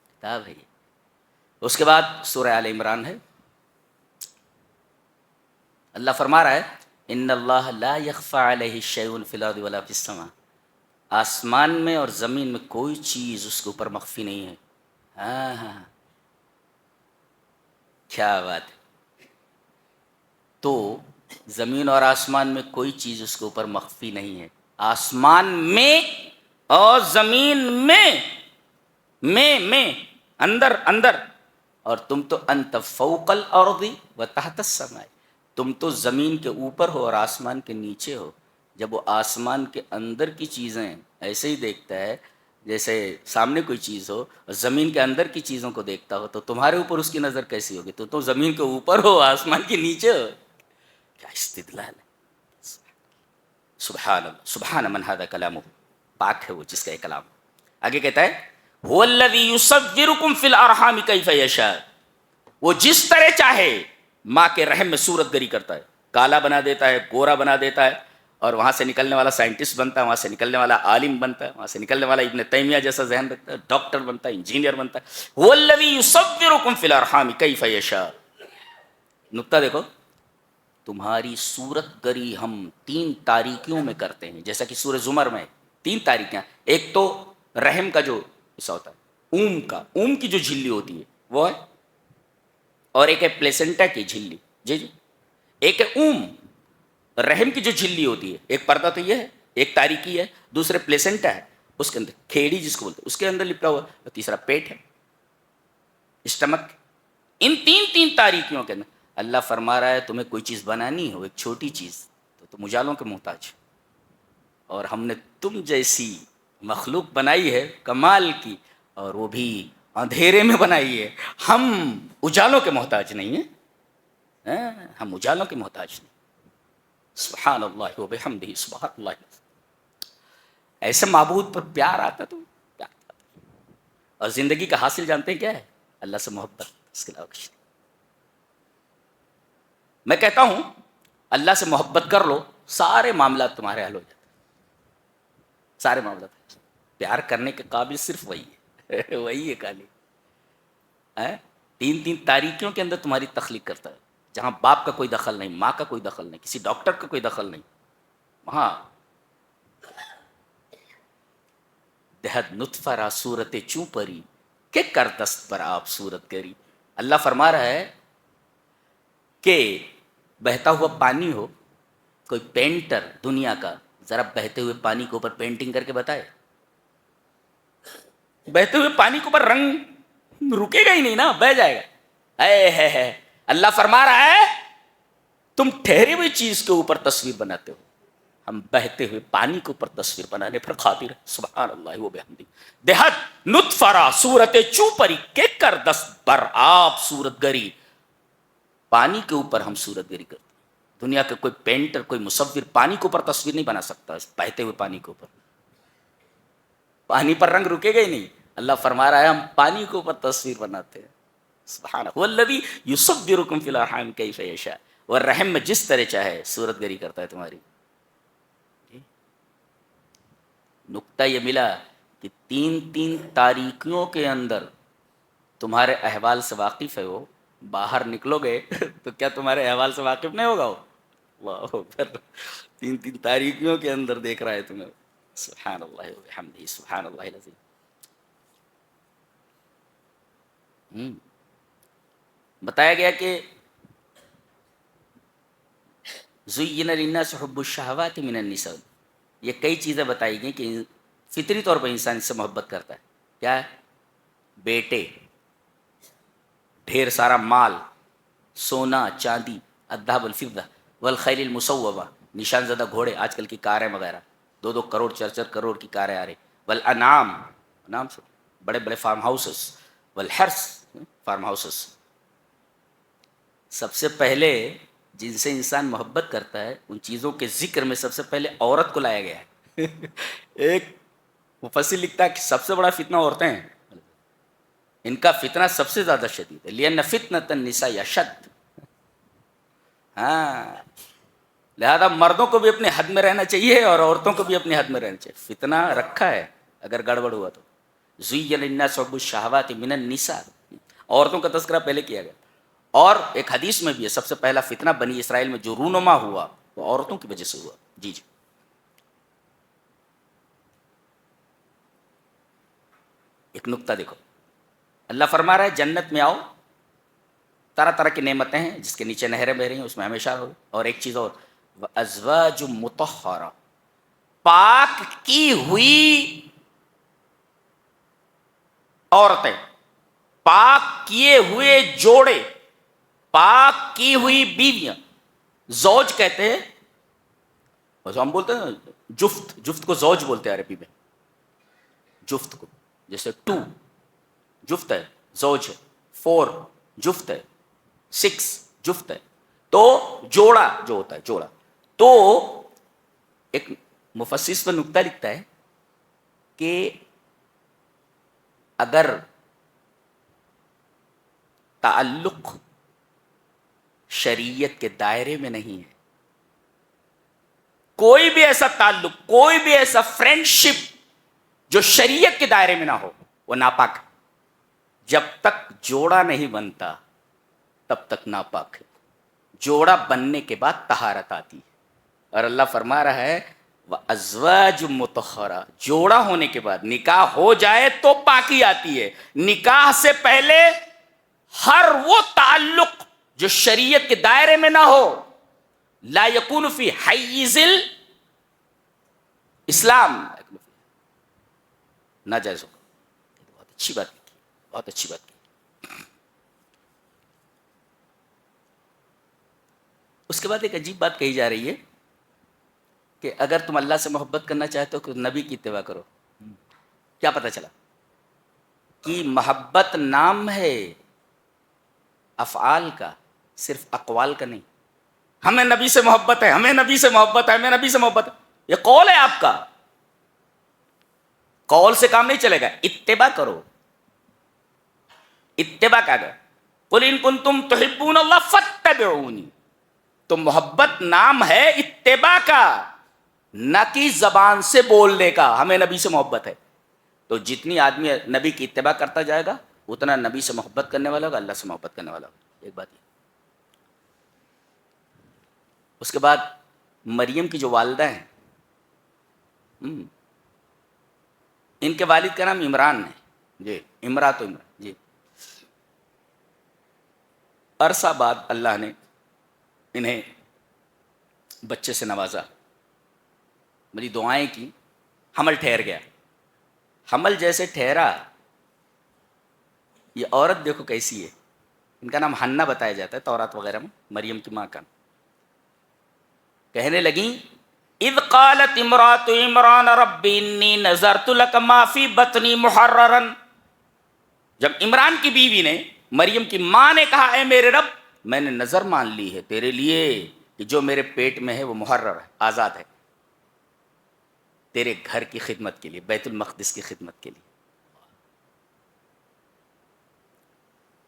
کتاب ہے یہ. اس کے بعد سورہ آل عمران ہے. اللہ فرما رہا ہے ان اللہ لا یخفی علیہ شیء فی الارض ولا فی السماء. آسمان میں اور زمین میں کوئی چیز اس کے اوپر مخفی نہیں ہے. ہاں کیا بات ہے. تو زمین اور آسمان میں کوئی چیز اس کے اوپر مخفی نہیں ہے. آسمان میں اور زمین میں اندر اندر, اور تم تو انت فوق الارض و تحت السماء, تم تو زمین کے اوپر ہو اور آسمان کے نیچے ہو. جب وہ آسمان کے اندر کی چیزیں ایسے ہی دیکھتا ہے جیسے سامنے کوئی چیز ہو, اور زمین کے اندر کی چیزوں کو دیکھتا ہو, تو تمہارے اوپر اس کی نظر کیسی ہوگی. تو زمین کے اوپر ہو آسمان کے نیچے ہو. کیا استدلال ہے. سبحان اللہ, سبحان من ھذا کلامہ, پاک ہے وہ جس کا یہ کلام. آگے کہتا ہے هو الذی یصورکم فی الارحام کیف یشاء وہ جس طرح چاہے ماں کے رحم میں صورت گری کرتا ہے، کالا بنا دیتا ہے، گورا بنا دیتا ہے، اور وہاں سے نکلنے والا سائنٹسٹ بنتا ہے، وہاں سے نکلنے والا عالم بنتا ہے، وہاں سے نکلنے والا ابن تیمیہ جیسا ذہن رکھتا ہے، ڈاکٹر بنتا ہے، انجینئر بنتا ہے۔ وَالَّذِي يُصَوِّرُكُمْ فِي الْأَرْحَامِ كَيْفَ يَشَاءُ۔ نقطہ دیکھو، تمہاری صورت گری ہم 3 تاریکیوں میں کرتے ہیں، جیسا کہ سورہ زمر میں 3 تاریکیاں، ایک تو رحم کا جو حصہ ہوتا ہے، اون کا، اون کی جو جھلی ہوتی ہے وہ ہے، اور ایک ہے پلیسنٹا کی جھلی، جی جی، ایک ہے اون، رحم کی جو جھلی ہوتی ہے، ایک پردہ تو یہ ہے، ایک تاریکی ہے، دوسرے پلیسنٹا ہے، اس کے اندر کھیڑی جس کو بولتے ہیں اس کے اندر لپٹا ہوا، اور تیسرا پیٹ ہے، اسٹمک۔ ان 3 تاریکیوں کے اندر اللہ فرما رہا ہے تمہیں کوئی چیز بنانی ہو، ایک چھوٹی چیز، تو تم اجالوں کے محتاج، اور ہم نے تم جیسی مخلوق بنائی ہے کمال کی، اور وہ بھی اندھیرے میں بنائی ہے، ہم اجالوں کے محتاج نہیں ہیں، ہم اجالوں کے محتاج نہیں۔ سبحان اللہ و بحمدہ، سبحان اللہ۔ ایسے معبود پر پیار آتا تو پیار آتا۔ اور زندگی کا حاصل جانتے ہیں کیا ہے؟ اللہ سے محبت، اس کے علاوہ کچھ نہیں۔ میں کہتا ہوں اللہ سے محبت کر لو، سارے معاملات تمہارے حل ہو جاتے ہیں، سارے معاملات۔ پیار کرنے کے قابل صرف وہی ہے وہی ہے خالی، 3 تاریکیوں کے اندر تمہاری تخلیق کرتا ہے، جہاں باپ کا کوئی دخل نہیں، ماں کا کوئی دخل نہیں، کسی ڈاکٹر کا کوئی دخل نہیں، وہاں دہد نطفہ را صورت چوں پری کہ کر دست پر آپ صورت کری۔ اللہ فرما رہا ہے کہ بہتا ہوا پانی ہو، کوئی پینٹر دنیا کا ذرا بہتے ہوئے پانی کے اوپر پینٹنگ کر کے بتائے، بہتے ہوئے پانی کے اوپر رنگ رکے گا ہی نہیں نا، بہہ جائے گا۔ ہے اللہ فرما رہا ہے تم ٹھہری ہوئی چیز کے اوپر تصویر بناتے ہو، ہم بہتے ہوئے پانی کے اوپر تصویر بنانے پر قادر ہے۔ سبحان اللہ و بحمدہ۔ دہت نطفہ را صورت چوں پری کہ کر دست بر آپ صورت گری، پانی کے اوپر ہم صورت گری کرتے ہیں۔ دنیا کا کوئی پینٹر، کوئی مصور پانی کے اوپر تصویر نہیں بنا سکتا، بہتے ہوئے پانی کے اوپر، پانی پر رنگ رکے گا ہی نہیں۔ اللہ فرما رہا ہے ہم پانی کے اوپر تصویر بناتے ہیں۔ سبحان اللہ، والذی یصورکم فی الارحام کیف یشاء، اور رحم میں جس طرح چاہے صورت گری کرتا ہے تمہاری۔ نقطہ یہ ملا کہ 3 تاریکیوں کے اندر تمہارے احوال سے واقف ہے، وہ باہر نکلو گے تو کیا تمہارے احوال سے واقف نہیں ہوگا وہ؟ اللہ اکبر، 3 تاریکیوں کے اندر دیکھ رہا ہے تمہیں۔ سبحان اللہ و بحمدہ، سبحان اللہ العظیم۔ بتایا گیا کہ زین للناس حب الشہوات من النساء، یہ کئی چیزیں بتائی گئی کہ فطری طور پر انسان اس سے محبت کرتا ہے۔ کیا ہے؟ بیٹے، ڈھیر سارا مال، سونا چاندی، الذهب والفضہ والخیل المصوبہ، نشان زدہ گھوڑے، آج کل کی کاریں وغیرہ، 2 کروڑ 4 کروڑ کی کاریں آ رہی، والانعام، نام سے بڑے بڑے فارم ہاؤسز، والحرث، فارم ہاؤسز۔ سب سے پہلے جن سے انسان محبت کرتا ہے ان چیزوں کے ذکر میں سب سے پہلے عورت کو لایا گیا ہے ایک مفسر لکھتا ہے کہ سب سے بڑا فتنہ عورتیں ہیں، ان کا فتنہ سب سے زیادہ شدید ہے، لأن فتنة النساء اشد۔ ہاں، لہذا مردوں کو بھی اپنے حد میں رہنا چاہیے اور عورتوں کو بھی اپنے حد میں رہنا چاہیے، فتنہ رکھا ہے اگر گڑبڑ ہوا تو۔ زین للناس حب الشہوات من النساء، عورتوں کا تذکرہ پہلے کیا گیا، اور ایک حدیث میں بھی ہے سب سے پہلا فتنہ بنی اسرائیل میں جو رونما ہوا وہ عورتوں کی وجہ سے ہوا۔ جی جی، ایک نقطہ دیکھو، اللہ فرما رہا ہے جنت میں آؤ، طرح طرح کی نعمتیں ہیں جس کے نیچے نہریں بہ رہی ہیں، اس میں ہمیشہ رہو، اور ایک چیز اور، وازواج مطہرہ، پاک کی ہوئی عورتیں، پاک کیے ہوئے جوڑے، پاک کی ہوئی بیویاں، زوج کہتے ہیں، ویسے ہم بولتے ہیں جفت، جفت کو زوج بولتے ہیں عربی میں، جفت کو، جیسے 2 جفت ہے، زوج ہے، 4 جفت ہے، 6 جفت ہے، تو جوڑا جو ہوتا ہے جوڑا۔ تو ایک مفسر پر نکتہ لکھتا ہے کہ اگر تعلق شریعت کے دائرے میں نہیں ہے. کوئی بھی ایسا تعلق، کوئی بھی ایسا فرینڈشپ جو شریعت کے دائرے میں نہ ہو وہ ناپاک ہے. جب تک جوڑا نہیں بنتا تب تک ناپاک ہے. جوڑا بننے کے بعد طہارت آتی ہے. اور اللہ فرما رہا ہے وَأَزْوَاجٌ مُطَهَّرَةٌ، جوڑا ہونے کے بعد نکاح ہو جائے تو پاکی آتی ہے. نکاح سے پہلے ہر وہ تعلق جو شریعت کے دائرے میں نہ ہو، لا یکون فی حیز اسلام، ناجائز ہوگا. بہت اچھی بات کی، بہت اچھی بات کی. اس کے بعد ایک عجیب بات کہی جا رہی ہے کہ اگر تم اللہ سے محبت کرنا چاہتے ہو تو نبی کی اتباع کرو. کیا پتہ چلا کہ محبت نام ہے افعال کا، صرف اقوال کا نہیں. ہمیں نبی سے محبت ہے، ہمیں نبی سے محبت ہے، ہمیں نبی سے محبت ہے، یہ قول ہے آپ کا. قول سے کام نہیں چلے گا، اتباع کرو. اتباع کیا گیا؟ قل ان کنتم تحبون اللہ فاتبعونی. تو محبت نام ہے اتباع کا، نہ کہ زبان سے بولنے کا ہمیں نبی سے محبت ہے. تو جتنی آدمی نبی کی اتباع کرتا جائے گا اتنا نبی سے محبت کرنے والا ہوگا، اللہ سے محبت کرنے والا ہوگا. ایک بات یہ. اس کے بعد مریم کی جو والدہ ہیں، ان کے والد کا نام عمران ہے. جی امرات و عمران. جی عرصہ بعد اللہ نے انہیں بچے سے نوازا، بڑی دعائیں کی، حمل ٹھہر گیا. حمل جیسے ٹھہرا، یہ عورت دیکھو کیسی ہے. ان کا نام حنہ بتایا جاتا ہے تورات وغیرہ میں، مریم کی ماں کا. کہنے لگیں اذ قالت امرات عمران رب انی نذرت لک ما فی بطنی محررا. جب عمران کی بیوی نے، مریم کی ماں نے کہا اے میرے رب، میں نے نظر مان لی ہے تیرے لیے کہ جو میرے پیٹ میں ہے وہ محرر ہے، آزاد ہے، تیرے گھر کی خدمت کے لیے، بیت المقدس کی خدمت کے لیے.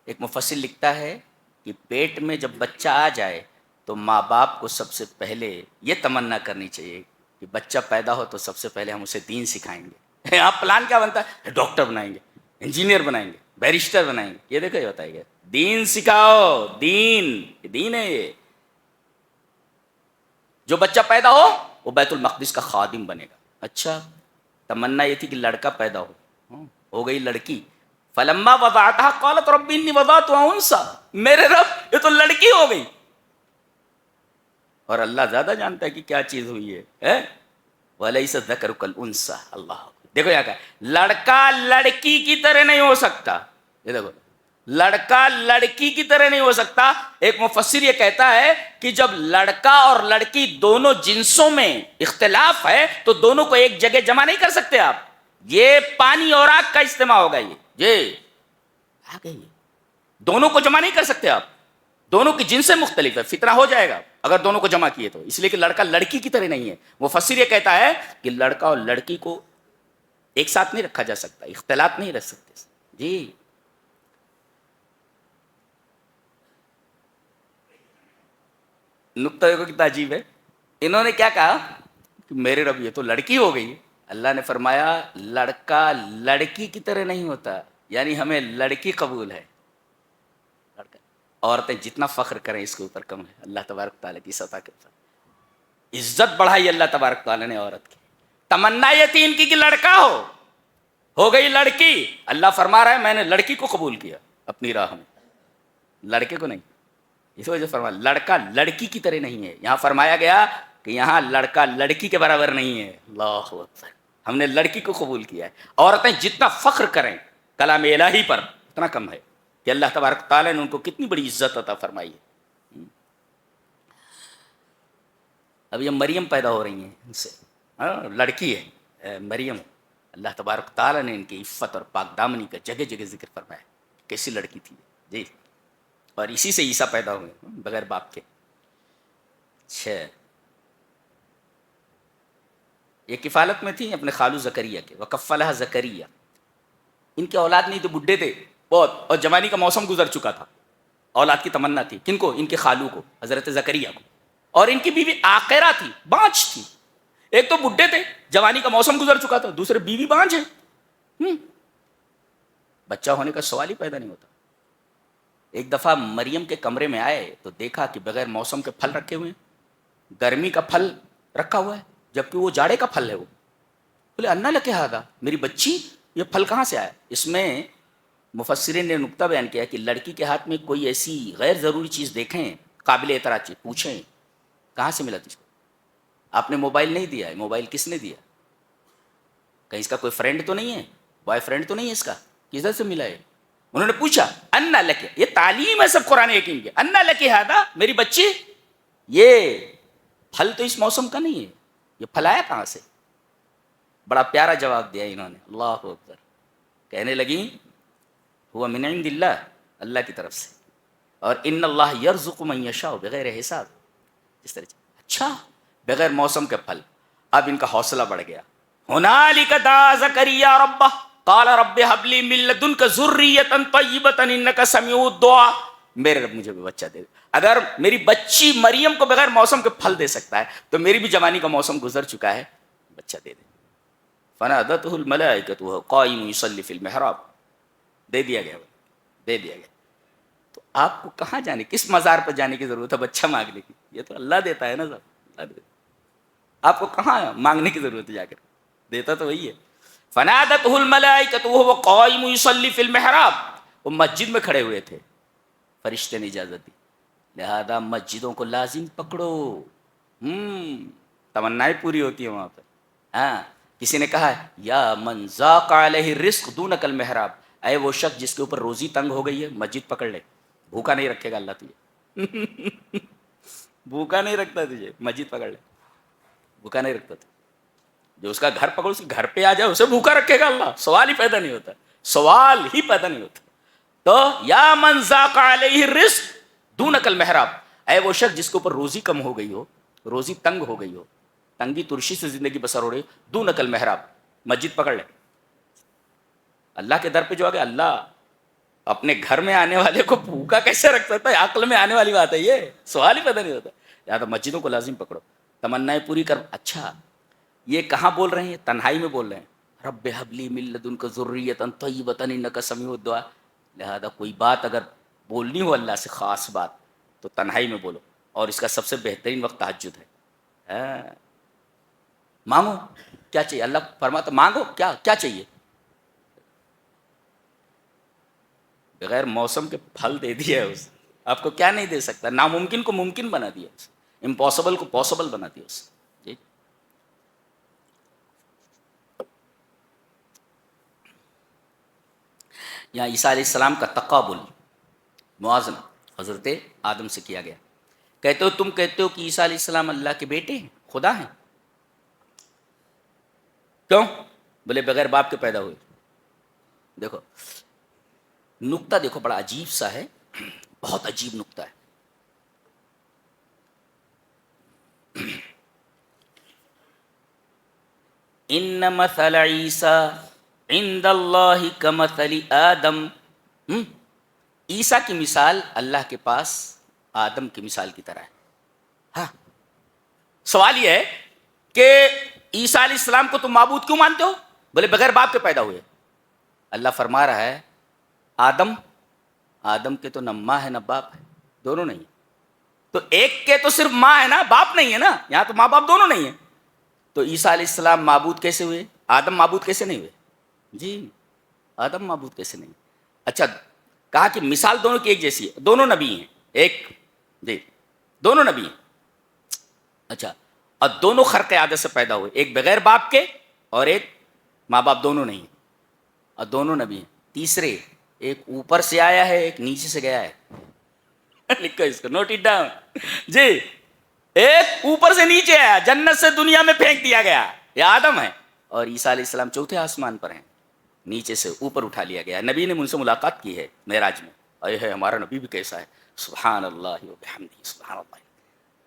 ایک مفسر لکھتا ہے کہ پیٹ میں جب بچہ آ جائے تو ماں باپ کو سب سے پہلے یہ تمنا کرنی چاہیے کہ بچہ پیدا ہو تو سب سے پہلے ہم اسے دین سکھائیں گے. آپ پلان کیا بنتا ہے؟ ڈاکٹر بنائیں گے، انجینئر بنائیں گے، بیرسٹر بنائیں گے. یہ دیکھو یہ بتائے گا دین سکھاؤ. دین ہے یہ. جو بچہ پیدا ہو وہ بیت المقدس کا خادم بنے گا. اچھا تمنا یہ تھی کہ لڑکا پیدا ہو گئی لڑکی. فلما وضعتها قالت رب انی وضعتها انثى. میرے رب یہ تو لڑکی ہو گئی. اور اللہ زیادہ جانتا ہے کہ کیا چیز ہوئی ہے. وَلَيْسَ الذَّكَرُ كَالْأُنثَىٰ. اللہ دیکھو یہاں کا لڑکا لڑکی کی طرح نہیں ہو سکتا. یہ دیکھو لڑکا لڑکی کی طرح نہیں ہو سکتا. ایک مفسر یہ کہتا ہے کہ جب لڑکا اور لڑکی دونوں جنسوں میں اختلاف ہے تو دونوں کو ایک جگہ جمع نہیں کر سکتے آپ. یہ پانی اور آگ کا اجتماع ہوگا. یہ آ گئی، دونوں کو جمع نہیں کر سکتے آپ. دونوں کی جنسیں مختلف ہے، فتنہ ہو جائے گا اگر دونوں کو جمع کیے تو. اس لیے کہ لڑکا لڑکی کی طرح نہیں ہے. مفسر یہ کہتا ہے کہ لڑکا اور لڑکی کو ایک ساتھ نہیں رکھا جا سکتا، اختلاط نہیں رکھ سکتے. جی نقطہ دیکھو کتنا عجیب ہے. انہوں نے کیا کہا کہ میرے رب یہ تو لڑکی ہو گئی. اللہ نے فرمایا لڑکا لڑکی کی طرح نہیں ہوتا، یعنی ہمیں لڑکی قبول ہے. عورتیں جتنا فخر کریں اس کے اوپر کم ہے. اللہ تبارک تعالیٰ کی سطح کے اوپر عزت بڑھائی اللہ تبارک تعالیٰ نے عورت کی. تمنا یہ تھی ان کی کہ لڑکا ہو گئی لڑکی. اللہ فرما رہا ہے میں نے لڑکی کو قبول کیا اپنی راہ میں، لڑکے کو نہیں. اس وجہ سے فرمایا لڑکا لڑکی کی طرح نہیں ہے. یہاں فرمایا گیا کہ یہاں لڑکا لڑکی کے برابر نہیں ہے. اللہ اکبر. ہم نے لڑکی کو قبول کیا ہے. عورتیں جتنا فخر کریں کلام الہی پر اتنا کم ہے کہ اللہ تبارک تعالیٰ نے ان کو کتنی بڑی عزت عطا فرمائی ہے. اب یہ مریم پیدا ہو رہی ہیں ان سے، لڑکی ہے مریم. اللہ تبارک تعالیٰ نے ان کی عفت اور پاک دامنی کا جگہ جگہ ذکر فرمایا. کیسی لڑکی تھی جی. اور اسی سے عیسیٰ پیدا ہوئے بغیر باپ کے. اچھا یہ کفالت میں تھی اپنے خالو زکریا کے. وکفلھا زکریا. ان کے اولاد نہیں تو بڈھے تھے بہت، اور جوانی کا موسم گزر چکا تھا. اولاد کی تمنا تھی. کن کو؟ ان کے خالو کو, حضرت زکریا کو. اور ان کی بیوی عاقرہ تھی, بانجھ تھی. ایک تو بڈھے تھے, جوانی کا موسم گزر چکا تھا, دوسرے بیوی بانجھ ہے. بچہ ہونے کا سوال ہی پیدا نہیں ہوتا. ایک دفعہ مریم کے کمرے میں آئے تو دیکھا کہ بغیر موسم کے پھل رکھے ہوئے ہیں, گرمی کا پھل رکھا ہوا ہے جبکہ وہ جاڑے کا پھل ہے. وہ بولے انا لکے ہاذا, میری بچی یہ پھل کہاں سے آیا؟ اس میں مفسرین نے نقطہ بیان کیا کہ لڑکی کے ہاتھ میں کوئی ایسی غیر ضروری چیز دیکھیں, قابل اعتراض چیز, پوچھیں کہاں سے ملا تجھ کو؟ آپ نے موبائل نہیں دیا ہے, موبائل کس نے دیا؟ کہیں اس کا کوئی فرینڈ تو نہیں ہے, بوائے فرینڈ تو نہیں ہے اس کا, کدھر سے ملا ہے؟ انہوں نے پوچھا انا لکے, یہ تعلیم ہے سب قرآن حکیم کے, انا لکے ہاذا, میری بچی یہ پھل تو اس موسم کا نہیں ہے, یہ پھل آیا کہاں سے؟ بڑا پیارا جواب دیا انہوں نے, اللہ اکبر. کہنے لگیں ہوا من عند اللہ, اللہ کی طرف سے, اور ان اللہ یرزق من یشاء بغیر حساب. اس طرح اچھا بغیر موسم کے پھل. اب ان کا حوصلہ بڑھ گیا. ہنالک دعا زکریا ربہ قال رب ہب لی من لدنک ذریۃ طیبۃ انک سمیع الدعاء. میرے رب مجھے بھی بچہ دے دے. اگر میری بچی مریم کو بغیر موسم کے پھل دے سکتا ہے تو میری بھی جوانی کا موسم گزر چکا ہے, بچہ دے دے. فنادته الملائکۃ وهو قائم یصلی فی المحراب. دے دیا گیا, دے دیا گیا. تو آپ کو کہاں جانے, کس مزار پر جانے کی ضرورت ہے بچہ مانگنے کی؟ یہ تو اللہ دیتا ہے نا سب, اللہ دیتا. آپ کو کہاں مانگنے کی ضرورت ہے, جا کر دیتا تو وہی ہے. فنادته الملائکۃ وهو قائم یصلی فی المحراب. وہ مسجد میں کھڑے ہوئے تھے, فرشتے نے اجازت دی, لہذا مسجدوں کو لازم پکڑو, تمنائیں پوری ہوتی ہیں وہاں پر. ہاں, کسی نے کہا یا من ضاق علیہ الرزق دونک المحراب, اے وہ شخص جس کے اوپر روزی تنگ ہو گئی ہے, مسجد پکڑ لے, بھوکا نہیں رکھے گا اللہ تجھے. بھوکا نہیں رکھتا تجھے, مسجد پکڑ لے, بھوکا نہیں رکھتا تجھے. جو اس کا گھر پکڑ, اس کے گھر پہ آ جائے, اسے بھوکا رکھے گا اللہ. سوال ہی پیدا نہیں ہوتا, سوال ہی پیدا نہیں ہوتا. تو یا من ضاق علیہ الرزق دونک المحراب, اے وہ شخص جس کے اوپر روزی کم ہو گئی ہو, روزی تنگ ہو گئی ہو, تنگی ترشی سے زندگی بسر ہو رہی, دونک المحراب, مسجد پکڑ لے. اللہ کے در پہ جو آ گیا, اللہ اپنے گھر میں آنے والے کو بھوکا کیسے رکھ سکتا ہے؟ عقل میں آنے والی بات ہے یہ, سوال ہی پیدا نہیں ہوتا. یا تو مسجدوں کو لازم پکڑو, تمنائیں پوری کر. اچھا یہ کہاں بول رہے ہیں؟ تنہائی میں بول رہے ہیں. رب ہب لی من لدنک ذریۃ طیبۃ انک سمیع الدعاء. لہذا کوئی بات اگر بولنی ہو اللہ سے, خاص بات, تو تنہائی میں بولو, اور اس کا سب سے بہترین وقت تہجد ہے. مانگو کیا چاہیے, اللہ فرماتا مانگو کیا کیا چاہیے. بغیر موسم کے پھل دے دیا ہے اسے, آپ کو کیا نہیں دے سکتا. ناممکن کو ممکن بنا دیا اسے, امپاسبل کو پاسبل بنا دیا اسے. جی یہاں عیسیٰ علیہ السلام کا تقابل, موازنہ حضرت آدم سے کیا گیا. کہتے ہو, تم کہتے ہو کہ عیسیٰ علیہ السلام اللہ کے بیٹے ہیں, خدا ہیں. کیوں؟ بولے بغیر باپ کے پیدا ہوئے. دیکھو نقطہ, دیکھو بڑا عجیب سا ہے, بہت عجیب نقطہ ہے. ان مثل عیسیٰ عند اللہ کمثل آدم. عیسیٰ کی مثال اللہ کے پاس آدم کی مثال کی طرح ہے. ہاں, سوال یہ ہے کہ عیسیٰ علیہ السلام کو تم معبود کیوں مانتے ہو؟ بولے بغیر باپ کے پیدا ہوئے. اللہ فرما رہا ہے آدم کے تو نہ ماں ہے نہ باپ ہے, دونوں نہیں. تو ایک کے تو صرف ماں ہے نا, باپ نہیں ہے نا, یہاں تو ماں باپ دونوں نہیں ہیں. تو عیسیٰ علیہ السلام معبود کیسے ہوئے؟ آدم معبود کیسے نہیں ہوئے؟ جی آدم معبود کیسے نہیں؟ اچھا کہا کہ مثال دونوں کی ایک جیسی ہے, دونوں نبی ہیں, ایک جی دونوں نبی ہیں. اچھا, اور دونوں خرق عادت سے پیدا ہوئے, ایک بغیر باپ کے اور ایک ماں باپ دونوں نہیں, اور دونوں نبی ہیں. تیسرے ایک اوپر سے آیا ہے, ایک نیچے سے گیا ہے. لکھو اس کو, نوٹ اٹ ڈاؤن. جی ایک اوپر سے نیچے آیا, جنت سے دنیا میں پھینک دیا گیا, یہ آدم ہے. اور عیسیٰ علیہ السلام چوتھے آسمان پر ہیں, نیچے سے اوپر اٹھا لیا گیا. نبی نے ان سے ملاقات کی ہے معراج میں. اے ہے ہمارا نبی بھی کیسا ہے, سبحان اللہ و بحمدہ, سبحان اللہ.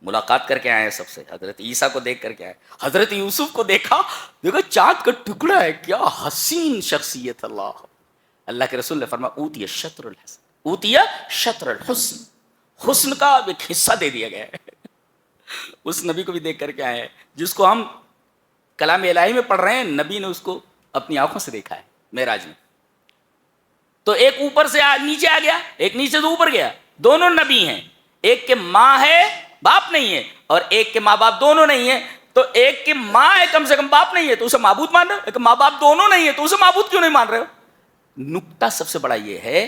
ملاقات کر کے آئے ہیں سب سے, حضرت عیسیٰ کو دیکھ کر کے آئے. حضرت یوسف کو دیکھا, دیکھو چاند کا ٹکڑا ہے, کیا حسین شخصیت. اللہ کے رسول نے فرمایا اوتی الشطر الحسن, اوتیا شطر الحسن، حسن کا ایک حصہ دے دیا گیا ہے. اس نبی کو بھی دیکھ کر کے آئے ہیں جس کو ہم کلام الہی میں پڑھ رہے ہیں، نبی نے اس کو اپنی آنکھوں سے دیکھا ہے معراج میں. تو ایک اوپر سے نیچے آ گیا، ایک نیچے سے اوپر گیا، دونوں نبی ہیں. ایک کے ماں ہے باپ نہیں ہے، اور ایک کے ماں باپ دونوں نہیں ہیں. تو ایک کے ماں ہے کم سے کم باپ نہیں ہے تو اسے معبود مان رہے ہو، ایک ماں باپ دونوں نہیں ہے تو اسے معبود کیوں نہیں مان رہے ہو؟ نکتہ سب سے بڑا یہ ہے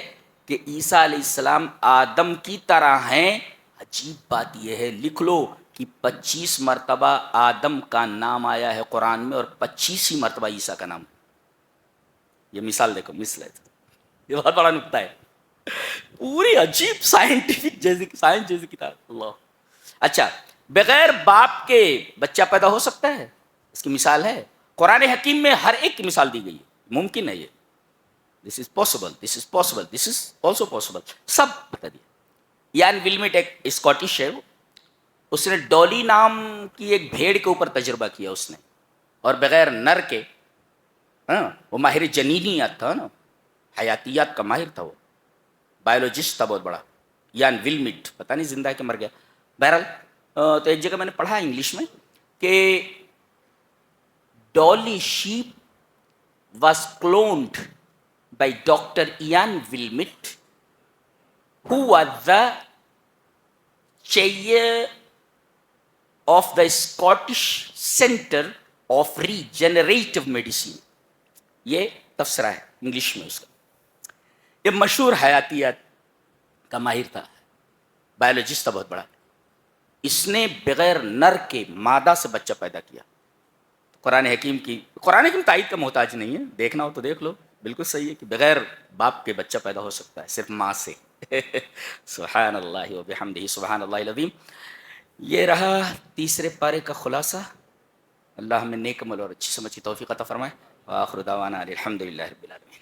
کہ عیسیٰ علیہ السلام آدم کی طرح ہیں. عجیب بات یہ ہے، لکھ لو کہ 25 مرتبہ آدم کا نام آیا ہے قرآن میں اور 25 ہی مرتبہ عیسیٰ کا نام. یہ مثال دیکھو، مثل ہے، یہ بہت بڑا نکتہ ہے. پوری عجیب سائنس جیسی کتاب. اللہ. اچھا، بغیر باپ کے بچہ پیدا ہو سکتا ہے؟ اس کی مثال ہے قرآن حکیم میں، ہر ایک کی مثال دی گئی ہے. ممکن ہے یہ، this is possible, this is possible, this is also possible, سب بتا دیا. یان ولمٹ ایک اسکاٹش ہے، اس نے ڈولی نام کی ایک بھیڑ کے اوپر تجربہ کیا اس نے، اور بغیر نر کے، وہ ماہر جنینیات تھا نا، حیاتیات کا ماہر تھا، وہ بایولوجسٹ تھا بہت بڑا. یان ولمٹ، پتہ نہیں زندہ ہے کہ مر گیا. بہرحال تو ایک جگہ میں نے پڑھا انگلش میں کہ Dolly sheep was cloned by doctor Ian Wilmut who was the chair of the Scottish Center of Regenerative Medicine. یہ تفسرہ ہے انگلش میں اس کا. یہ مشہور حیاتیات کا ماہر تھا، بایولوجسٹ تھا بہت بڑا. اس نے بغیر نر کے مادہ سے بچہ پیدا کیا. قرآن حکیم تائید کا محتاج نہیں ہے، دیکھنا ہو تو دیکھ لو، بالکل صحیح ہے کہ بغیر باپ کے بچہ پیدا ہو سکتا ہے، صرف ماں سے. سبحان اللہ و بحمدہ، سبحان اللہ العظیم. یہ رہا تیسرے پارے کا خلاصہ. اللہ ہمیں نیک عمل اور اچھی سمجھ کی توفیق عطا فرمائے. وآخر دعوانا الحمدللہ رب العالمین.